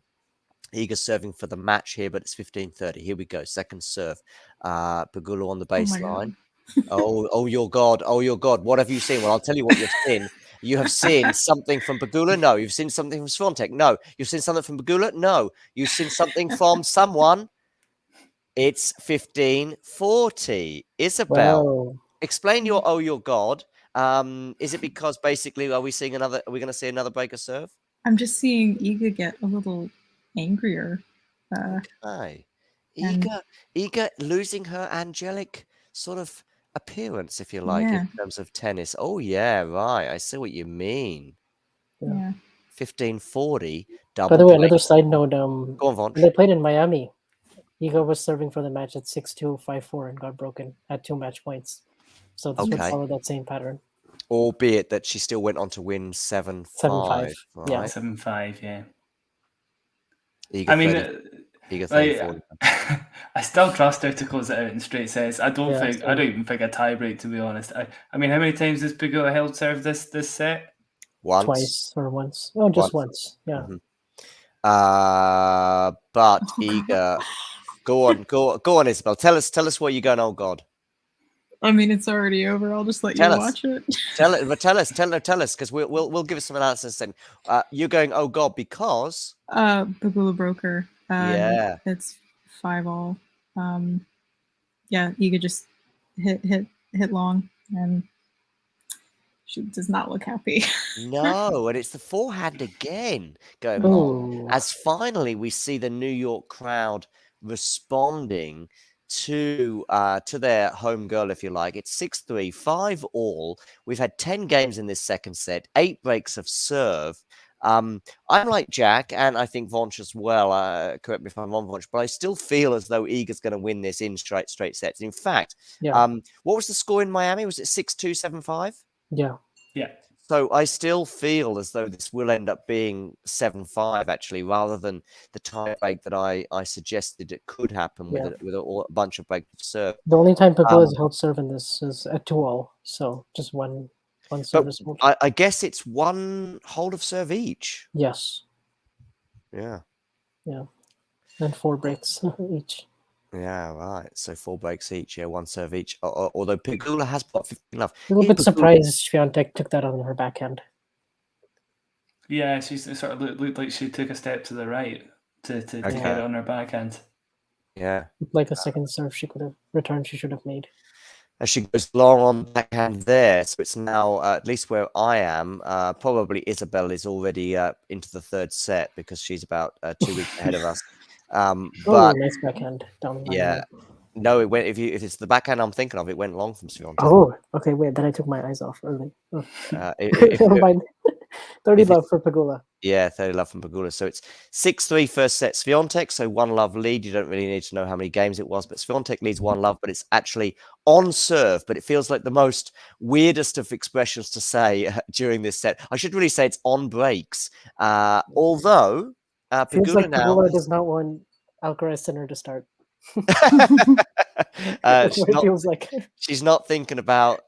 Iga serving for the match here, but it's 15-30. Here we go. Second serve. Pegula on the baseline. Oh, your God. Oh, your God. What have you seen? Well, I'll tell you what you've seen. You have seen something from Pegula? No. You've seen something from Swiatek? No. You've seen something from Pegula? No. You've seen something from someone? It's 15-40. Isabel, explain your oh, your God. Is it because basically are we going to see another break of serve? I'm just seeing Iga get a little angrier. Okay. Iga losing her angelic sort of appearance, if you like, in terms of tennis. Oh, yeah, right. I see what you mean. Yeah. 15-40. By the way, another side note, Go on, Vonch. when they played in Miami, Iga was serving for the match at 6-2, 5-4, and got broken at 2 match points. So this would follow that same pattern. Albeit that she still went on to win 7-5. 7-5. Right? Yeah. 7-5, yeah. Iga I mean, 30, I still trust her to close it out in straight sets. I don't even think a tie break, to be honest. I mean, how many times has Pegula held serve this set? Once. Twice or once. Oh, just once. Yeah. Mm-hmm. But Iga, go on, Isabel. Tell us what you're going. Oh God. I mean, it's already over. I'll just let you watch it. Tell us, because we'll give us some analysis. Then you're going. Oh God, because Pegula broke her. Yeah, it's 5 all. Yeah, Iga just hit long, and she does not look happy. No, and it's the forehand again going on. As finally we see the New York crowd responding to their home girl, if you like. It's 6-3, 5 all. We've had 10 games in this second set, 8 breaks of serve. I'm like Jack, and I think Vonch as well. Correct me if I'm wrong, Vonch, but I still feel as though Iga's going to win this in straight sets. In fact, what was the score in Miami? Was it 6-2, 7-5? Yeah. So I still feel as though this will end up being 7-5, actually, rather than the tie break that I suggested it could happen with a bunch of breaks of serve. The only time Pegula has held serve in this is at 2 all, so just one service hold. I guess it's 1 hold of serve each. Yes. Yeah. And 4 breaks each. Yeah, right. So 4 breaks each. Yeah, 1 serve each. Although Pegula has got 15 love. A little bit surprised Swiatek took that on her backhand. Yeah, she sort of looked like she took a step to the right to get it on her backhand. Yeah. Like a second serve she could have returned, she should have made. As she goes long on backhand there, so it's now at least where I am. Probably Isabel is already into the 3rd set because she's about 2 weeks ahead of us. But nice backhand down the line. Yeah, no, it went. If it's the backhand I'm thinking of, it went long from Swiatek. Oh, okay. Wait, then I took my eyes off early. Oh. Never mind. 30 love for Pegula. Yeah, 30 love from Pegula. So it's 6-3 first set Swiatek. So 1 love lead. You don't really need to know how many games it was, but Swiatek leads 1 love. But it's actually on serve. But it feels like the most weirdest of expressions to say during this set. I should really say it's on breaks. Although feels Pegula like Pegula does not want Alcaraz Sinner to start. Feels like she's not thinking about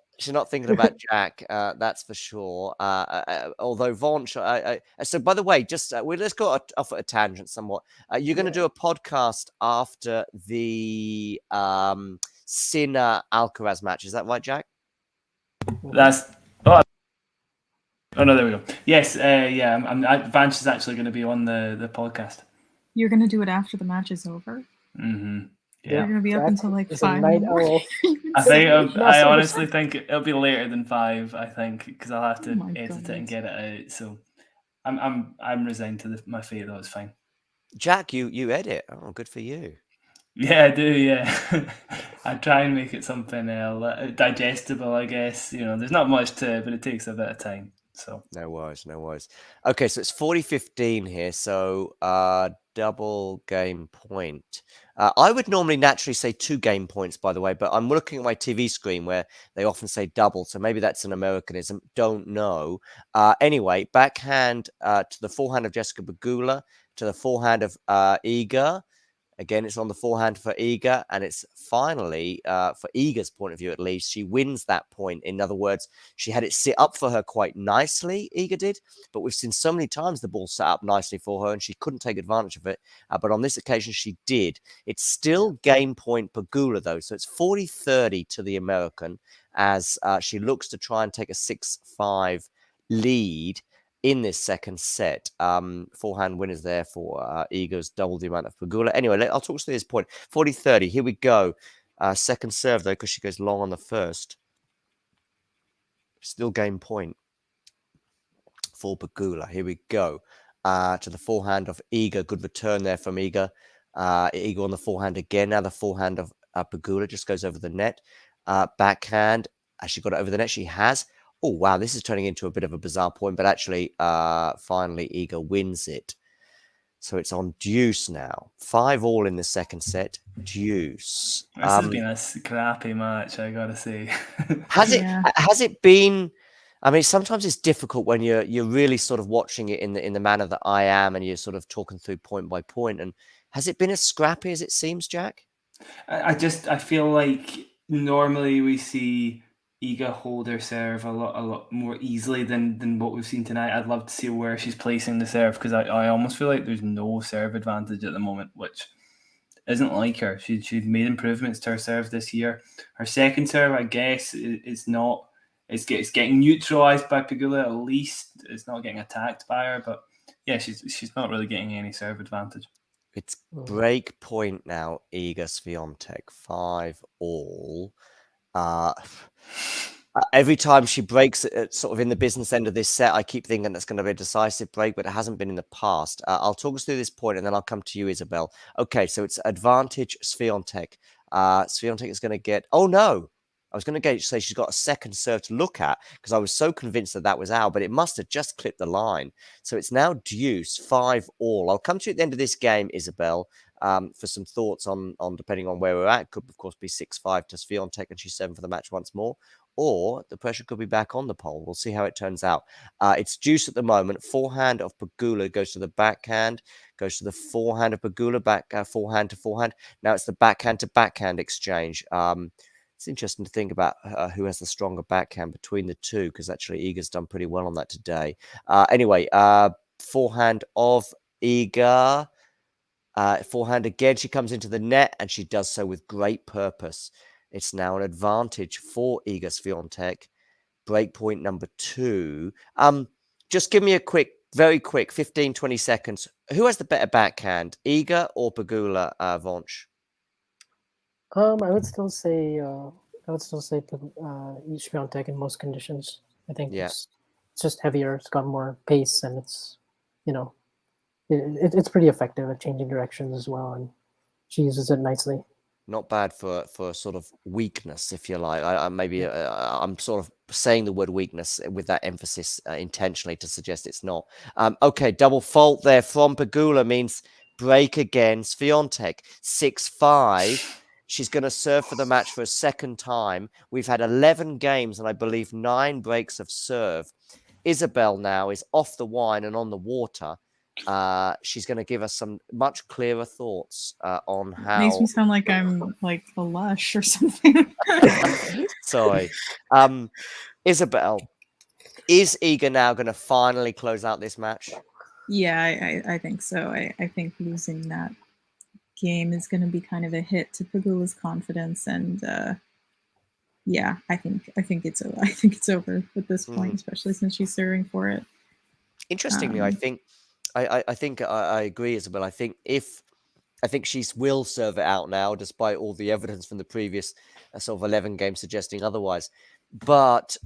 Jack. That's for sure. Although Vonch, so by the way, just let's go off at a tangent somewhat. You're going to do a podcast after the Sinner Alcaraz match. Is that right, Jack? That's oh no, there we go. Yes, Vance is actually going to be on the podcast. You're going to do it after the match is over? Mm-hmm. Yeah. You're gonna be up Jack until like is a 5 in night the morning. owl. I think I Massive honestly respect. think it'll be later than 5. I think because I'll have to Oh my edit it and goodness. get it out. So I'm resigned to my fate. Though it's fine. Jack, you edit. Oh, good for you. Yeah, I do. Yeah, I try and make it something digestible. I guess there's not much to it, but it takes a bit of time. So No worries, no worries. Okay, so it's 40-15 here, so double game point. I would normally naturally say 2 game points, by the way, but I'm looking at my TV screen where they often say double, so maybe that's an Americanism. Don't know. Anyway, backhand to the forehand of Jessica Pegula, to the forehand of Iga. Again, it's on the forehand for Iga, and it's finally, for Iga's point of view at least, she wins that point. In other words, she had it sit up for her quite nicely, Iga did, but we've seen so many times the ball sat up nicely for her, and she couldn't take advantage of it. But on this occasion, she did. It's still game point Pegula, though, so it's 40-30 to the American as she looks to try and take a 6-5 lead in this second set. Forehand winners there for Iga's double the amount of Pegula. Anyway, I'll talk to this point. 40-30. Here we go. Second serve, though, because she goes long on the first. Still game point for Pegula. Here we go. To the forehand of Iga. Good return there from Iga. Iga on the forehand again. Now the forehand of Pegula just goes over the net. Backhand. Has she got it over the net? She has. Oh, wow, this is turning into a bit of a bizarre point, but actually, finally, Iga wins it. So it's on deuce now. 5-all in the second set. Deuce. this has been a scrappy match, I gotta say. Has Yeah. it been? I mean, sometimes it's difficult when you're really sort of watching it in the manner that I am, and you're sort of talking through point by point. And has it been as scrappy as it seems, Jack? I feel like normally we see Iga hold her serve a lot more easily than what we've seen tonight. I'd love to see where she's placing the serve because I almost feel like there's no serve advantage at the moment, which isn't like her. She's made improvements to her serve this year. Her second serve, I guess, it's not. It's getting neutralized by Pegula at least. It's not getting attacked by her, but yeah, she's not really getting any serve advantage. It's break point now, Iga Swiatek, 5-all. Every time she breaks it, sort of in the business end of this set, I keep thinking that's going to be a decisive break, but it hasn't been in the past. I'll talk us through this point, and then I'll come to you, Isabel. Okay, so it's advantage Swiatek. Swiatek is going to get... Oh, no. I was going to say she's got a second serve to look at because I was so convinced that was out, but it must have just clipped the line. So it's now deuce, 5-all. I'll come to you at the end of this game, Isabel, for some thoughts on depending on where we're at. Could, of course, be 6-5 to Swiatek and she's 7 for the match once more. Or the pressure could be back on the pole. We'll see how it turns out. It's deuce at the moment. Forehand of Pegula goes to the backhand, goes to the forehand of Pegula, back forehand to forehand. Now it's the backhand to backhand exchange. It's interesting to think about who has the stronger backhand between the two, because actually Iga's done pretty well on that today. Anyway, forehand of Iga. Forehand again. She comes into the net, and she does so with great purpose. It's now an advantage for Iga Swiatek. Break point number 2. Just give me a very quick 15, 20 seconds. Who has the better backhand, Iga or Pegula, Vonch? I would still say Swiatek in most conditions. I think it's just heavier. It's got more pace, and it's it's pretty effective at changing directions as well, and she uses it nicely. Not bad for sort of weakness, if you like. I'm sort of saying the word weakness with that emphasis intentionally to suggest it's not. Okay, double fault there from Pegula means break again. Swiatek, 6-5. She's going to serve for the match for a second time. We've had 11 games and I believe 9 breaks of serve. Isabel now is off the wine and on the water. She's going to give us some much clearer thoughts on how... Makes me sound like I'm like a lush or something. Sorry. Isabel, is Iga now going to finally close out this match? Yeah, I think so. I think losing that game is going to be kind of a hit to Pegula's confidence, and yeah, I think it's over at this point, especially since she's serving for it. Interestingly, I think I agree, Isabel. I think if I think she will serve it out now, despite all the evidence from the previous sort of 11 games suggesting otherwise. But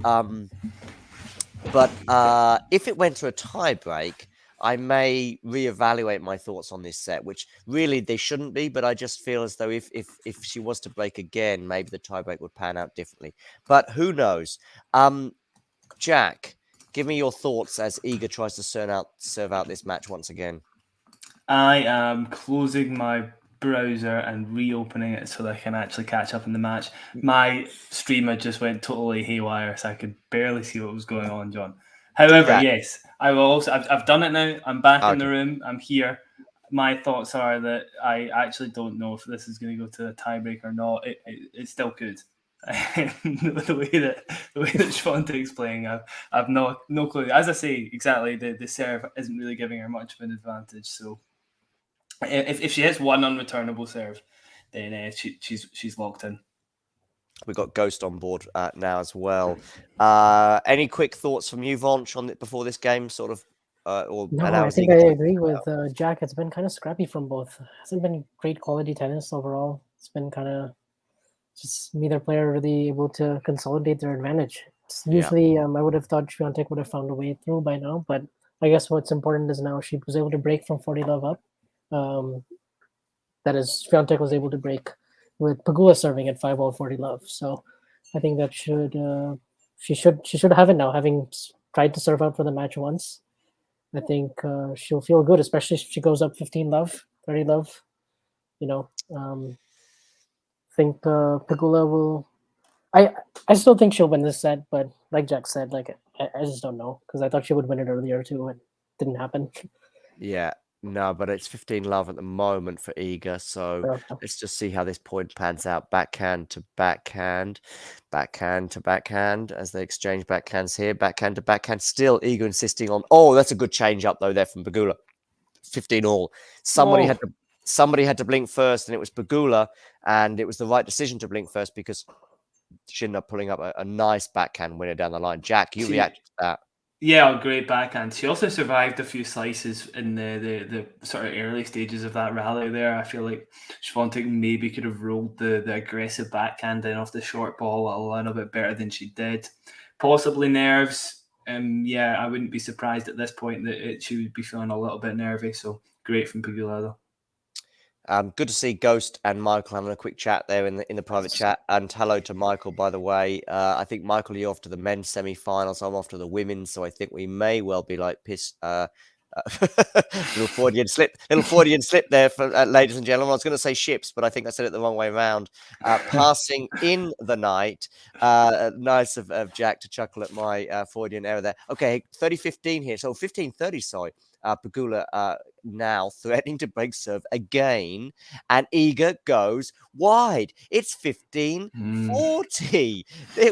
if it went to a tie break, I may reevaluate my thoughts on this set, which really they shouldn't be. But I just feel as though if she was to break again, maybe the tie break would pan out differently. But who knows? Jack, give me your thoughts as Iga tries to serve out this match once again. I am closing my browser and reopening it so that I can actually catch up in the match. My streamer just went totally haywire, so I could barely see what was going on, John. However, Jack. yes, I will also. I've done it now. I'm back in the Okay. room. I'm here. My thoughts are that I actually don't know if this is going to go to a tiebreak or not. It still could. the way that Swiatek's playing, I've no clue. As I say, exactly, the serve isn't really giving her much of an advantage. So if she hits one unreturnable serve, then she's locked in. We've got Ghost on board now as well. Any quick thoughts from you, Vonch, on before this game, sort of? No, I think I agree with Jack. It's been kind of scrappy from both. It hasn't been great quality tennis overall. It's been kind of just neither player really able to consolidate their advantage. Usually, I would have thought Swiatek would have found a way through by now, but I guess what's important is now she was able to break from 40 love up. That is, Swiatek was able to break with Pegula serving at 5-all 40 love. So I think that she should have it now, having tried to serve out for the match once. I think she'll feel good, especially if she goes up 15 love, 30 love. I think Pegula will. I still think she'll win this set, but like Jack said, like I just don't know because I thought she would win it earlier too, and it didn't happen. Yeah, no, but it's 15 love at the moment for Iga, so let's just see how this point pans out. Backhand to backhand, backhand to backhand as they exchange backhands here. Backhand to backhand. Still Iga insisting on. Oh, that's a good change up though there from Pegula. 15 all. Somebody had to blink first, and it was Pegula, and it was the right decision to blink first because she ended up pulling up a nice backhand winner down the line. Jack, you reacted to that. Yeah, great backhand. She also survived a few slices in the sort of early stages of that rally there. I feel like Swiatek maybe could have rolled the aggressive backhand in off the short ball a little bit better than she did. Possibly nerves. Yeah, I wouldn't be surprised at this point that she would be feeling a little bit nervy. So great from Pegula though. Good to see Ghost and Michael having a quick chat there in the private chat. And hello to Michael, by the way. I think, Michael, you're off to the men's semi-finals. I'm off to the women's, so I think we may well be like pissed. Little Freudian slip there, for ladies and gentlemen. I was going to say ships, but I think I said it the wrong way around. Passing in the night. Nice of Jack to chuckle at my Freudian error there. Okay, 30-15 here. So 15-30, sorry. Pegula now threatening to break serve again, and Iga goes wide. It's 15-40.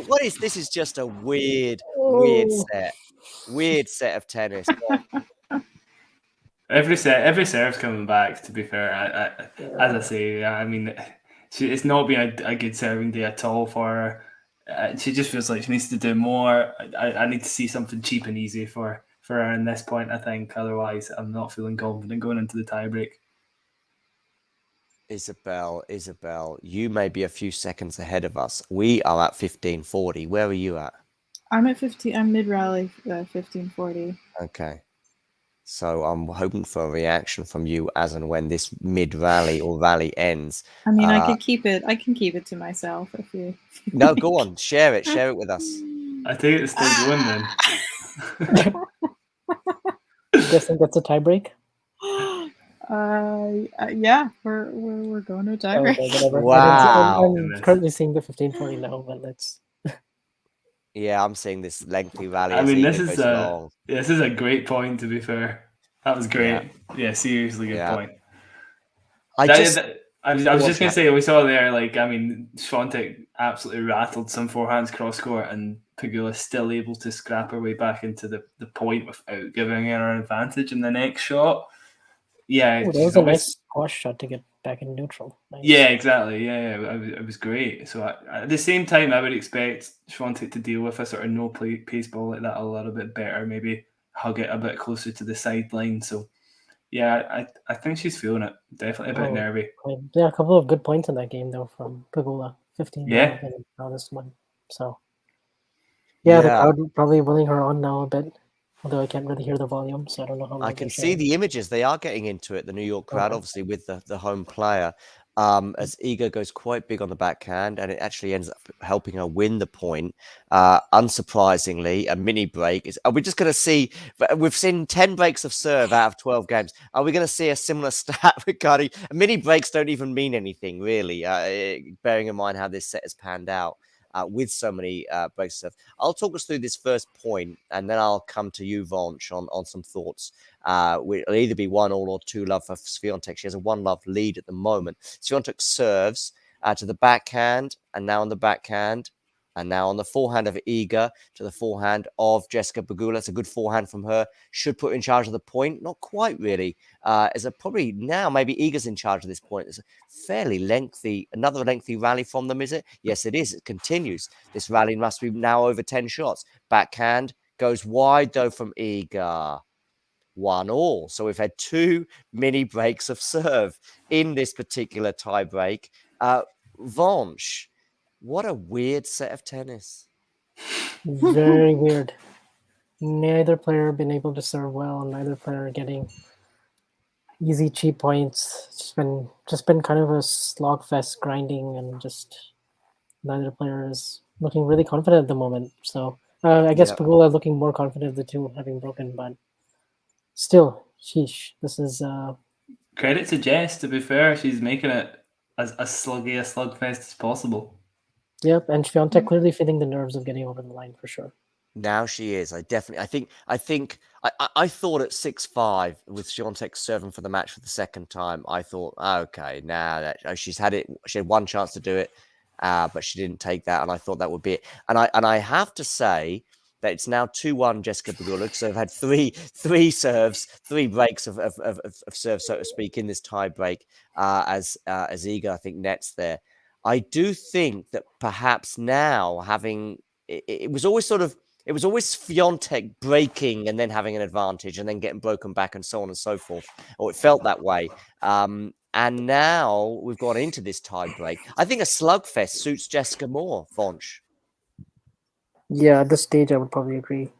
What is this? Is just a weird set of tennis. Every serve's coming back. To be fair, as I say, I mean, it's not been a good serving day at all for her. She just feels like she needs to do more. I need to see something cheap and easy for her in this point, I think. Otherwise, I'm not feeling confident going into the tiebreak. Isabel, you may be a few seconds ahead of us. We are at 15-40. Where are you at? I'm at 15. I'm mid-rally, 15-40. Okay. So I'm hoping for a reaction from you as and when this mid-rally or rally ends. I mean, I can keep it to myself if you... No, go on. Share it with us. I think it's still going then. Guessing that's a tiebreak. Yeah, we're going to a tiebreak. Okay, Wow. I'm currently seeing the 15-40 now, but let's. Yeah, I'm seeing this lengthy rally. I mean, this is a great point. To be fair, that was great. Yeah, seriously good point. I was just gonna say, we saw there, like, I mean, Swiatek absolutely rattled some forehands cross court, and Pegula still able to scrap her way back into the point without giving her an advantage in the next shot. Yeah, that was a nice squash shot to get back in neutral. Nice. Yeah, exactly. Yeah, it was great. So at the same time, I would expect Swiatek to deal with a sort of no pace ball like that a little bit better. Maybe hug it a bit closer to the sideline. So Yeah, I think she's feeling it. Definitely a bit nervy. Yeah, a couple of good points in that game though from Pegula, 15 Yeah. and now this one. So yeah, the crowd probably willing her on now a bit. Although I can't really hear the volume, so I don't know how much. I can see the images. They are getting into it, the New York crowd, obviously, with the home player. As Iga goes quite big on the backhand, and it actually ends up helping her win the point. Unsurprisingly, a mini break. Are we just going to see, we've seen 10 breaks of serve out of 12 games. Are we going to see a similar stat regarding, mini breaks don't even mean anything, really, bearing in mind how this set has panned out. With so many breaks of serve. I'll talk us through this first point, and then I'll come to you, Vonch, on some thoughts. It'll either be 1-1 or 2-love for Swiatek. She has a 1-love lead at the moment. Swiatek serves to the backhand, and now on the backhand, and now on the forehand of Iga to the forehand of Jessica Pegula. It's a good forehand from her. Should put in charge of the point. Not quite really. Is probably now maybe Iga's in charge of this point. It's a fairly lengthy, another lengthy rally from them, is it? Yes, it is. It continues. This rally must be now over 10 shots. Backhand goes wide though from Iga. 1-1. So we've had 2 mini breaks of serve in this particular tie break. Vonch, what a weird set of tennis. Very weird. Neither player been able to serve well. Neither player getting easy, cheap points. It's just been kind of a slogfest, grinding, and just neither player is looking really confident at the moment. So I guess Pegula looking more confident of the two, having broken, but still, sheesh. This is credit to Jess. To be fair, she's making it as sluggy a slugfest as possible. Yep, and Swiatek clearly feeling the nerves of getting over the line for sure. Now she is. I think I thought at 6-5 with Swiatek serving for the match for the second time. I thought, okay, now that she had one chance to do it, but she didn't take that, and I thought that would be it. And I have to say that it's now 2-1 Jessica Pegula. So I've had three serves, 3 breaks of serve, so to speak, in this tie break. As Iga, I think, nets there. I do think that perhaps now it was always Swiatek breaking and then having an advantage and then getting broken back and so on and so forth. Or it felt that way. And now we've gone into this tie break. I think a slugfest suits Jessica more, Vonch. Yeah, at this stage, I would probably agree.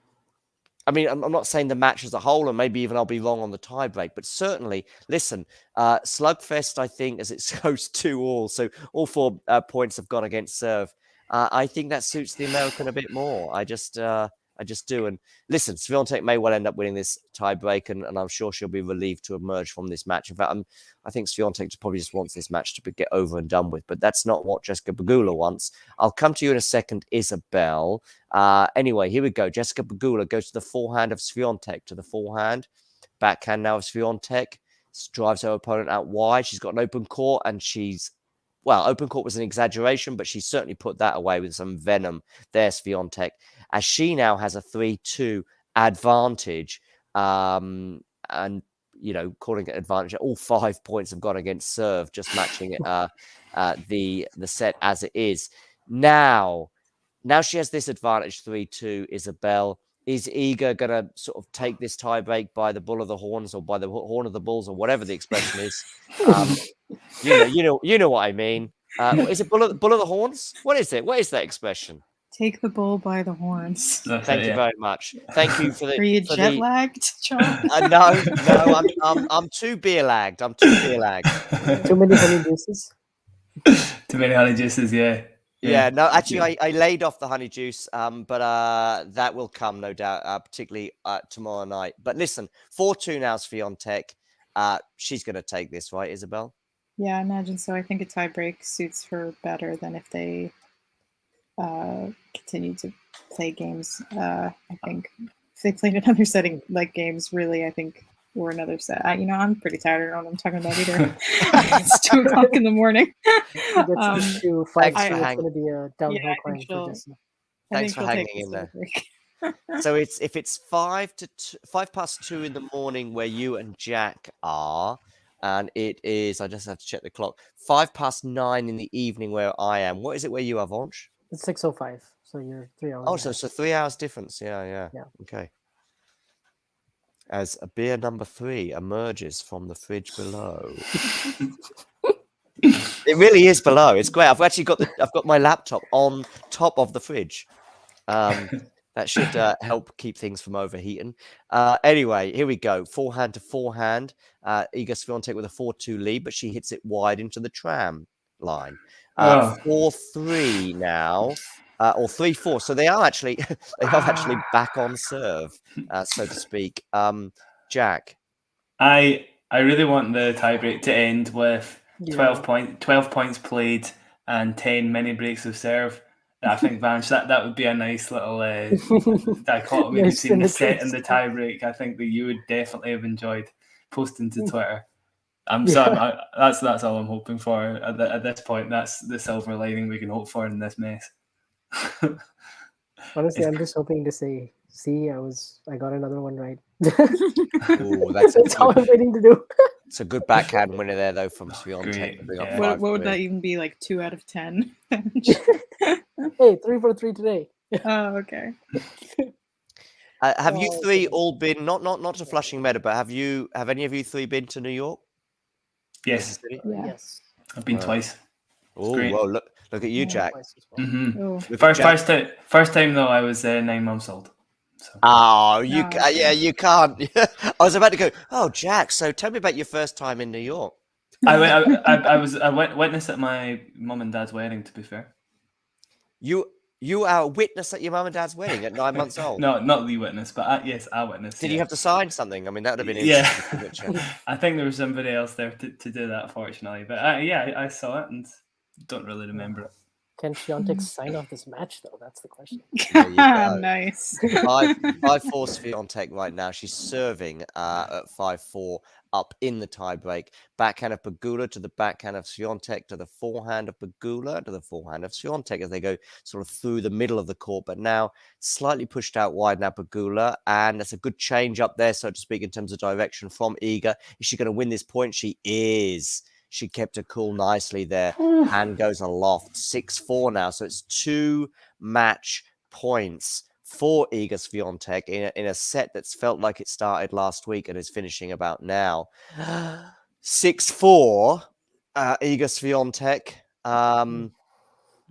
I mean, I'm not saying the match as a whole, and maybe even I'll be wrong on the tie break, but certainly, listen, slugfest, I think, as it goes 2-2, so all 4 points have gone against serve. I think that suits the American a bit more. I just do. And listen, Swiatek may well end up winning this tie break, and I'm sure she'll be relieved to emerge from this match. In fact, I think Swiatek probably just wants this match to get over and done with, but that's not what Jessica Pegula wants. I'll come to you in a second, Isabel. Anyway, here we go. Jessica Pegula goes to the forehand of Swiatek, to the forehand. Backhand now of Swiatek. Drives her opponent out wide. She's got an open court, and open court was an exaggeration, but she certainly put that away with some venom there, Swiatek, as she now has a 3-2 advantage. And, calling it advantage, all 5 points have gone against serve, just matching the set as it is. Now she has this advantage, 3-2, Isabel. Is Iga going to sort of take this tiebreak by the bull of the horns, or by the horn of the bulls, or whatever the expression is? You know what I mean. Is it bull of the horns? What is it? What is that expression? Take the bull by the horns. Thank you very much. Thank you for the. Are you jet lagged, John? No, I'm too beer lagged. Too many honey juices. Too many honey juices, yeah. Yeah, no, actually, I laid off the honey juice, but that will come, no doubt, particularly tomorrow night. But listen, 4-2 now, Swiatek. She's going to take this, right, Isabel? Yeah, I imagine so. I think a tie break suits her better than if they continue to play games. I think if they played another setting like games, really, I think, or another set. I'm pretty tired. I don't know what I'm talking about either. It's 2:00 in the morning. Thanks for hanging. It's going to be a downhill climb for Jessica. Thanks for hanging in there. So if it's 2:05 in the morning where you and Jack are, and it is, I just have to check the clock, 9:05 in the evening where I am. What is it where you are, Vonch? It's 6:05, so you're 3 hours. Oh, so 3 hours difference. Yeah. Okay. as a beer number 3 emerges from the fridge below. It really is below. It's great. I've actually got my laptop on top of the fridge. That should help keep things from overheating. Anyway, here we go. Forehand to forehand. Iga Swiatek with a 4-2 lead, but she hits it wide into the tram line. 4-3 now, or 3-4. So they are actually back on serve, so to speak. Jack. I really want the tiebreak to end with 12 points played and 10 mini breaks of serve. I think, Vance, that would be a nice little dichotomy between the set and the tiebreak. I think that you would definitely have enjoyed posting to Twitter. That's all I'm hoping for at this point. That's the silver lining we can hope for in this mess. Honestly, I'm just hoping to say, see, I got another one right. Ooh, that's all I'm waiting to do. It's a good backhand winner there, though, from Swiatek. Yeah. What would that even be, like 2 out of 10? Hey, 3 for 3 today. Oh, okay. Have you three all been not to Flushing Meadow, but have any of you three been to New York? Yes. Yeah. Yes. I've been twice. Oh, well, look at you, Jack. Mm-hmm. Oh. First time though, I was 9 months old. So. Oh, you can't. I was about to go. Oh, Jack. So tell me about your first time in New York. I went witness at my mum and dad's wedding. To be fair, you are a witness at your mum and dad's wedding at 9 months old. No, not the witness, but yes, a witness. Did you have to sign something? I mean, that would have been interesting. I think there was somebody else there to do that, fortunately. But I saw it and don't really remember it. Can Swiatek sign off this match, though? That's the question. Nice. 5-4 Swiatek right now. She's serving at 5-4 up in the tiebreak. Backhand of Pegula to the backhand of Swiatek to the forehand of Pegula to the forehand of Swiatek as they go sort of through the middle of the court. But now slightly pushed out wide now Pegula, and that's a good change up there, so to speak, in terms of direction from Iga. Is she going to win this point? She is. She kept her cool nicely there. Hand goes aloft. 6-4 now. So it's 2 match points for Iga Swiatek in a set that's felt like it started last week and is finishing about now. 6-4, Iga Swiatek.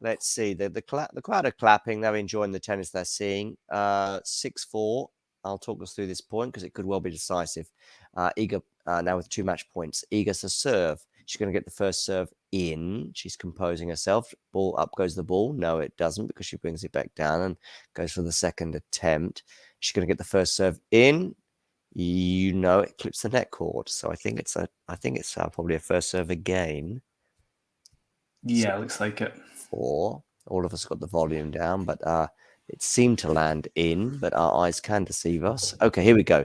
Let's see. The crowd are clapping. They're enjoying the tennis they're seeing. 6-4. I'll talk us through this point because it could well be decisive. Iga now with 2 match points. Iga to serve. She's going to get the first serve in. She's composing herself. Ball up goes the ball. No, it doesn't because she brings it back down and goes for the second attempt. She's going to get the first serve in. It clips the net cord. So I think it's probably a first serve again. Yeah, looks like it. 4. All of us got the volume down, but it seemed to land in, but our eyes can deceive us. Okay, here we go.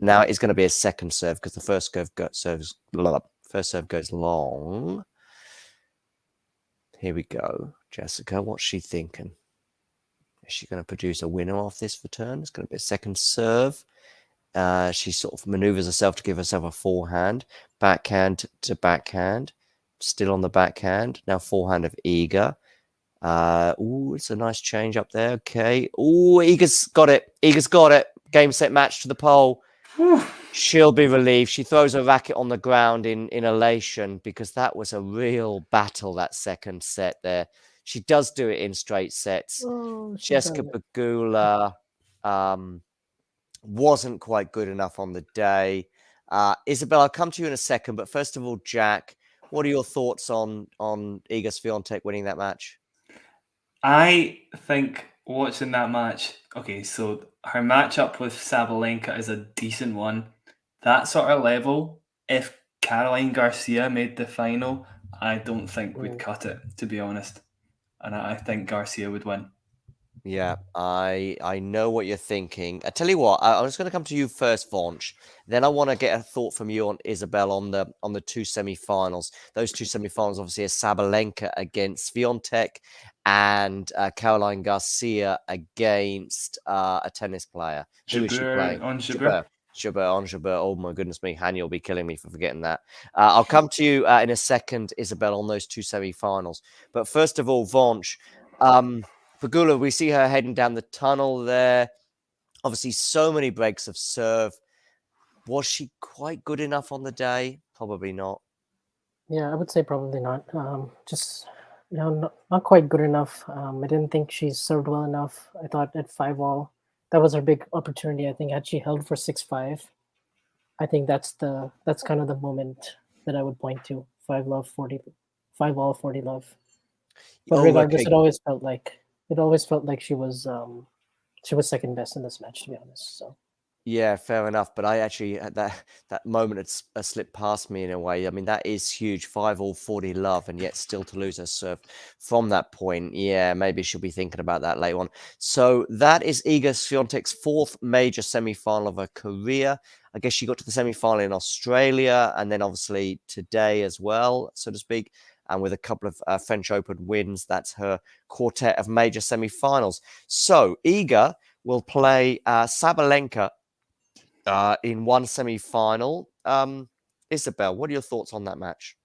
Now it's going to be a second serve because the first serve goes long. Here we go. Jessica, what's she thinking? Is she going to produce a winner off this return? It's going to be a second serve. She sort of maneuvers herself to give herself a forehand. Backhand to backhand. Still on the backhand. Now forehand of Iga. It's a nice change up there. Okay. Iga's got it. Game, set, match to the pole. She'll be relieved. She throws a racket on the ground in elation because that was a real battle, that second set there. She does do it in straight sets. Jessica Pegula wasn't quite good enough on the day. Isabel, I'll come to you in a second, but first of all, Jack, what are your thoughts on Iga Swiatek winning that match? I think watching that match, okay, so her matchup with Sabalenka is a decent one. That sort of level, if Caroline Garcia made the final, I don't think we'd cut it, to be honest. And I think Garcia would win. Yeah, I know what you're thinking. I tell you what, I'm just going to come to you first, Vonch. Then I want to get a thought from you on Isabel on the 2 semi-finals. Those 2 semi-finals, obviously, are Sabalenka against Swiatek and Caroline Garcia against a tennis player. Who is she playing? On Jabeur. Jabeur. Oh my goodness me, Hanya will be killing me for forgetting that. I'll come to you in a second, Isabel, on those 2 semi-finals. But first of all, Vonch, Pegula, we see her heading down the tunnel there. Obviously, so many breaks of serve. Was she quite good enough on the day? Probably not. Yeah, I would say probably not. Just not quite good enough. I didn't think she served well enough. I thought at 5-all, that was her big opportunity. I think had she held for 6-5, I think that's kind of the moment that I would point to. 5-love, 40, 5-all, 40-love. But Oh, regardless, okay. it always felt like she was second best in this match, to be honest. So Yeah, fair enough. But I actually had that moment had slipped past me in a way. I mean, that is huge. 5-all, 40-love, and yet still to lose her serve from that point. Yeah, maybe she'll be thinking about that later on. So that is Iga Swiatek's fourth major semi-final of her career. I guess she got to the semi-final in Australia, and then obviously today as well, so to speak. And with a couple of French Open wins, that's her quartet of major semi-finals. So Iga will play Sabalenka in one semi-final. Isabel, what are your thoughts on that match?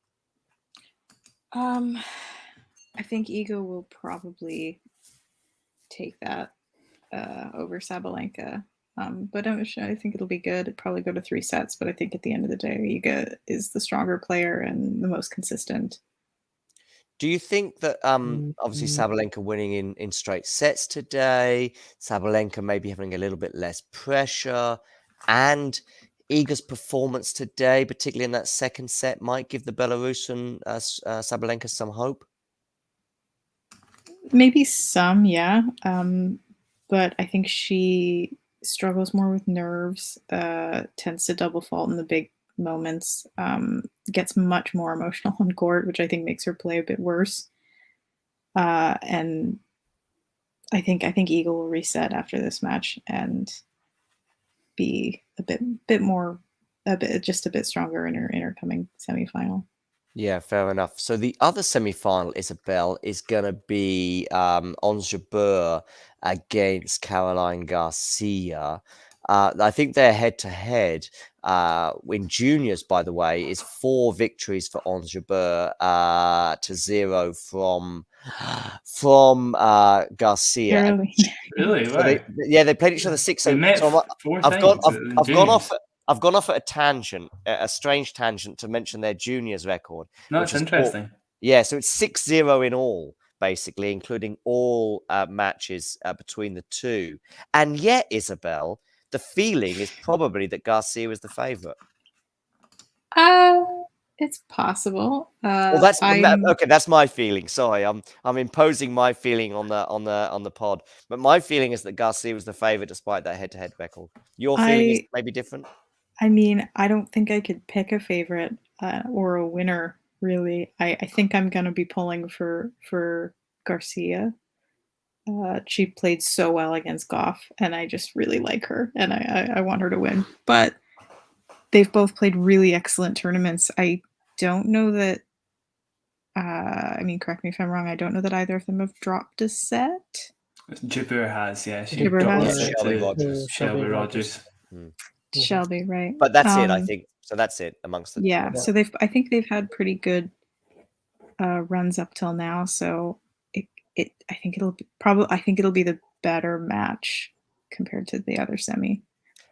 I think Iga will probably take that over Sabalenka. But I think it'll be good. It'd probably go to 3 sets, but I think at the end of the day, Iga is the stronger player and the most consistent. Do you think that obviously Sabalenka winning in straight sets today, Sabalenka maybe having a little bit less pressure, and Iga's performance today, particularly in that second set, might give the Belarusian Sabalenka some hope? Maybe some, yeah. But I think she struggles more with nerves, tends to double fault in the big moments, gets much more emotional on court, which I think makes her play a bit worse. And I think Iga will reset after this match and be a bit stronger in her coming semifinal. Yeah, fair enough. So the other semi-final, Isabel, is going to be Ons Jabeur against Caroline Garcia. I think they're head-to-head. In juniors, by the way, is 4 victories for Ons Jabeur to 0 from Garcia. Caroline. Really? So Wow. they played each other 6. They met So 4 I've gone times in I've gone off. juniors. I've gone off at a tangent, a strange tangent, to mention their juniors record. No, which it's is 4. interesting. Yeah, so it's 6-0 in all, basically, including all matches between the two. And yet, Isabel, the feeling is probably that Garcia was the favourite. It's possible. Well, that's okay. That's my feeling. Sorry, I'm imposing my feeling on the pod. But my feeling is that Garcia was the favourite despite that head-to-head record. Your feeling is maybe different. I mean, I don't think I could pick a favorite or a winner, really. I think I'm going to be pulling for Garcia. She played so well against Goff, and I just really like her, and I want her to win. But they've both played really excellent tournaments. I don't know that, I mean, correct me if I'm wrong, I don't know that either of them have dropped a set. Jabeur has, yeah. She Jabeur dropped has. the set Shelby to Rogers. Shelby Rogers. Shelby, right? But that's it, I think. So that's it amongst the yeah. So I think they've had pretty good runs up till now. So I think it'll be the better match compared to the other semi.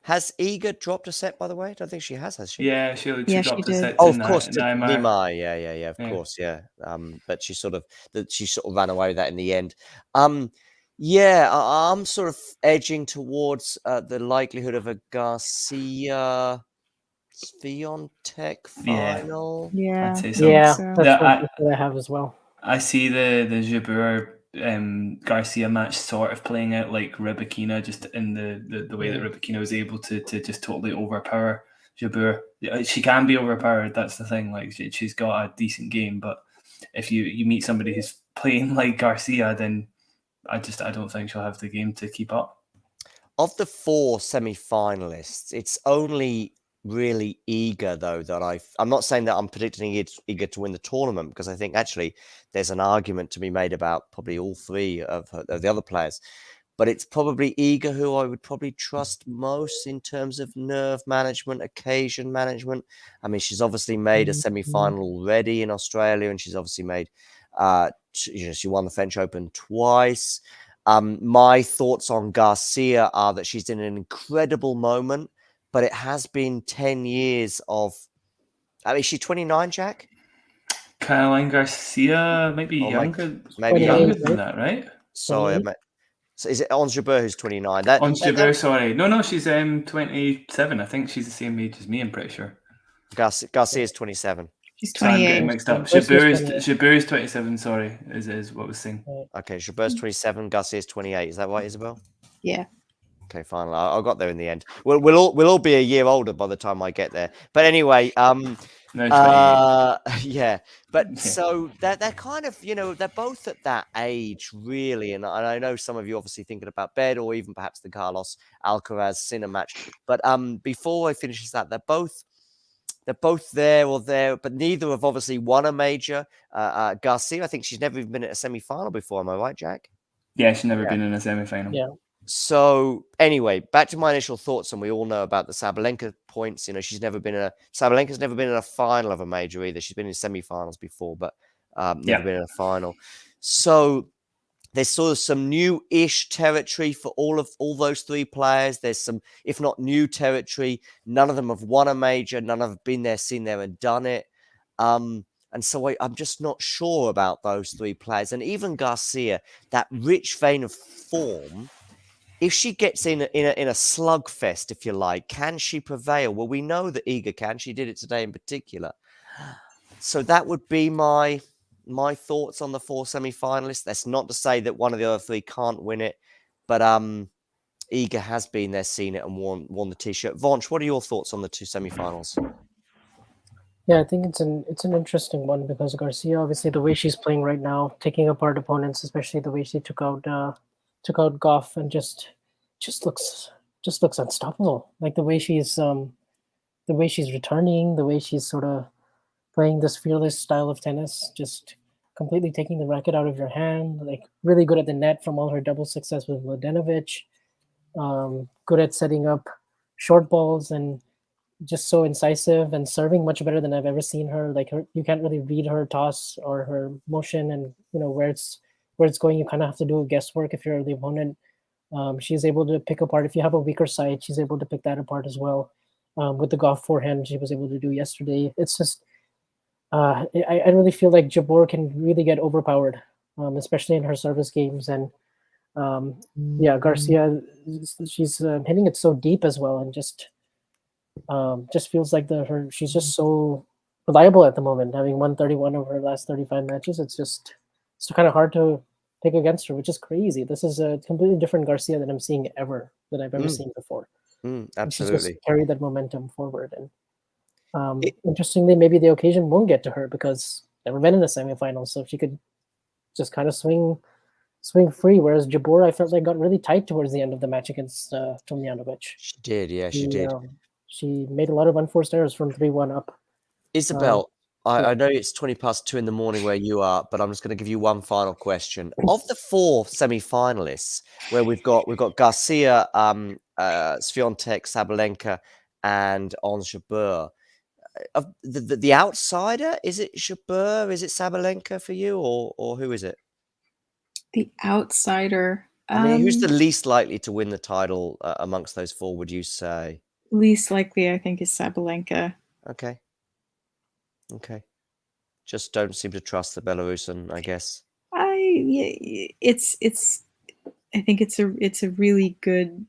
Has Iga dropped a set, by the way? I don't think she has she? Yeah, she dropped she a did. set. Oh, of course, to Neymar. Neymar. Yeah, of course, yeah. But she sort of ran away with that in the end. Yeah, I'm sort of edging towards the likelihood of a Garcia Swiatek final. Yeah, I'd say so. Yeah, so. that's what I have as well. I see the Jabeur Garcia match sort of playing out like Rybakina, just in the way that Rybakina was able to just totally overpower Jabeur. She can be overpowered. That's the thing. Like she's got a decent game, but if you meet somebody who's playing like Garcia, then I don't think she'll have the game to keep up. Of the 4 semi-finalists, it's only really Iga, though, that I'm not saying that I'm predicting Iga to win the tournament, because I think actually there's an argument to be made about probably all 3 of the other players. But it's probably Iga who I would probably trust most in terms of nerve management, occasion management. I mean, she's obviously made a semi-final already in Australia, and she's obviously made, she won the French Open twice. My thoughts on Garcia are that she's in an incredible moment, but it has been 10 years of. I mean, is she 29, Jack? Caroline Garcia might be Oh, younger. maybe Younger younger. than that, right? Sorry, 28? so is it Ons Jabeur who's 29? On Jabeur, sorry. No, she's 27. I think she's the same age as me, I'm pretty sure. Garcia's 27. She's So I'm 28. getting mixed up. Garcia's 28. Jabeur's 27, sorry, is what I was saying. Okay, Jabeur's 27, Garcia's 28. Is that right, Isabel? Yeah. Okay, fine. I got there in the end. We'll all be a year older by the time I get there. But anyway, No, 28. yeah. But Yeah. so they're kind of, they're both at that age, really. And I know some of you obviously thinking about bed or even perhaps the Carlos Alcaraz Sinner match. But before I finish that, they're both there or there, but neither have obviously won a major. Garcia, I think she's never even been at a semi-final before. Am I right, Jack? Yeah, she's never been in a semi-final. Yeah. So anyway, back to my initial thoughts, and we all know about the Sabalenka points. Sabalenka's never been in a final of a major either. She's been in semi-finals before, but never been in a final. So there's sort of some new-ish territory for all those three players. There's some, if not new territory, none of them have won a major. None of them have been there, seen there, and done it. And so I'm just not sure about those three players. And even Garcia, that rich vein of form. If she gets in a slugfest, if you like, can she prevail? Well, we know that Iga can. She did it today in particular. So that would be my thoughts on the 4 semi-finalists. That's not to say that one of the other three can't win it, but Iga has been there, seen it, and won the t-shirt. Vonch, what are your thoughts on the 2 semi-finals? Yeah, I think it's an interesting one because Garcia, obviously, the way she's playing right now, taking apart opponents, especially the way she took out Goff, and just looks unstoppable. Like the way she's returning, the way she's sort of playing this fearless style of tennis, just completely taking the racket out of your hand. Like really good at the net from all her double success with Mladenovic. Good at setting up short balls and just so incisive and serving much better than I've ever seen her. Like you can't really read her toss or her motion, and where it's going. You kind of have to do guesswork if you're the opponent. She's able to pick apart. If you have a weaker side, she's able to pick that apart as well. With the Goff forehand, she was able to do yesterday. It's just, I really feel like Jabeur can really get overpowered, especially in her service games. And Garcia, she's hitting it so deep as well, and just feels like she's just so reliable at the moment, having won 31 over her last 35 matches. It's kind of hard to pick against her, which is crazy. This is a completely different Garcia than I've ever seen before. Absolutely. She's just carried that momentum forward. And interestingly, maybe the occasion won't get to her because never been in a semifinal, so she could just kind of swing free. Whereas Jabeur, I felt like got really tight towards the end of the match against Tomljanovic. She did, yeah, she did. She made a lot of unforced errors from 3-1 up. Isabel, I know it's 2:20 in the morning where you are, but I'm just going to give you one final question. Of the 4 semi-finalists, where we've got Garcia, Swiatek, Sabalenka, and Ons Jabeur, of the outsider, is it Jabeur? Is it Sabalenka for you, or who is it? The outsider. I mean, who's the least likely to win the title amongst those 4? Would you say? Least likely, I think, is Sabalenka. Okay. Just don't seem to trust the Belarusian, I guess. I think it's a really good.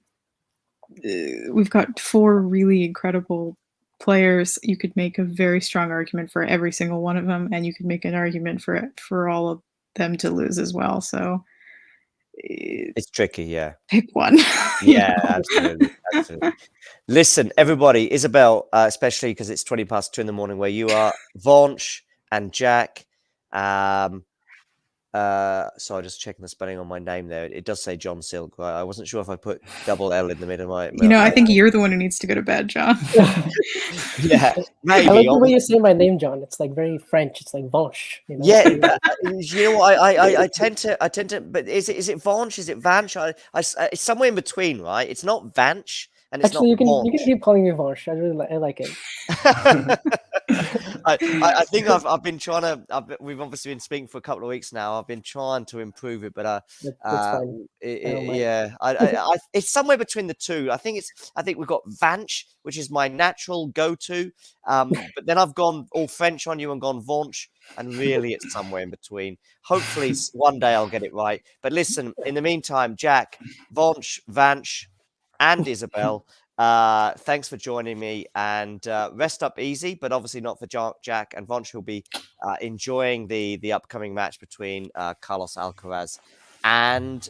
We've got 4 really incredible players. You could make a very strong argument for every single one of them, and you could make an argument for all of them to lose as well. So it's tricky, yeah. Pick one. Yeah, absolutely. Listen, everybody, Isabel, especially because it's 2:20 in the morning where you are, Vonch and Jack. So just checking the spelling on my name there. It does say John Silk. I wasn't sure if I put double L in the middle of my. I think you're the one who needs to go to bed, John. Yeah, maybe. I like the way you say my name, John. It's like very French. It's like Vonch. Yeah, you know what? I tend to. But is it Vonch? Is it Vanch? It's somewhere in between, right? It's not Vanch, and it's actually not you can keep calling me Vonch. I like it. I think I've been trying to. We've obviously been speaking for a couple of weeks now. I've been trying to improve it, but That's fine. yeah, it's somewhere between the two. I think we've got Vanch, which is my natural go-to, but then I've gone all French on you and gone Vanch, and really it's somewhere in between. Hopefully one day I'll get it right. But listen, in the meantime, Jack, Vanch, and Isabel. Thanks for joining me, and rest up easy, but obviously not for Jack and Vonch, who'll be enjoying the upcoming match between Carlos Alcaraz and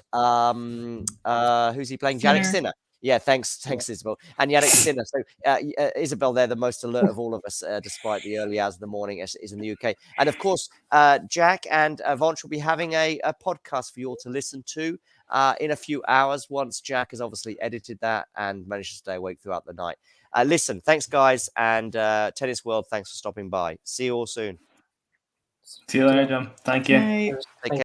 who's he playing? Yannick Sinner. Yeah, thanks, Isabel. And Yannick Sinner. So, Isabel, they're the most alert of all of us, despite the early hours of the morning, as it is in the UK. And of course, Jack and Vonch will be having a podcast for you all to listen to in a few hours once Jack has obviously edited that and managed to stay awake throughout the night. Listen, thanks, guys. And Tennis World, thanks for stopping by. See you all soon. See you later, Jim. Thank you. Right. Take care.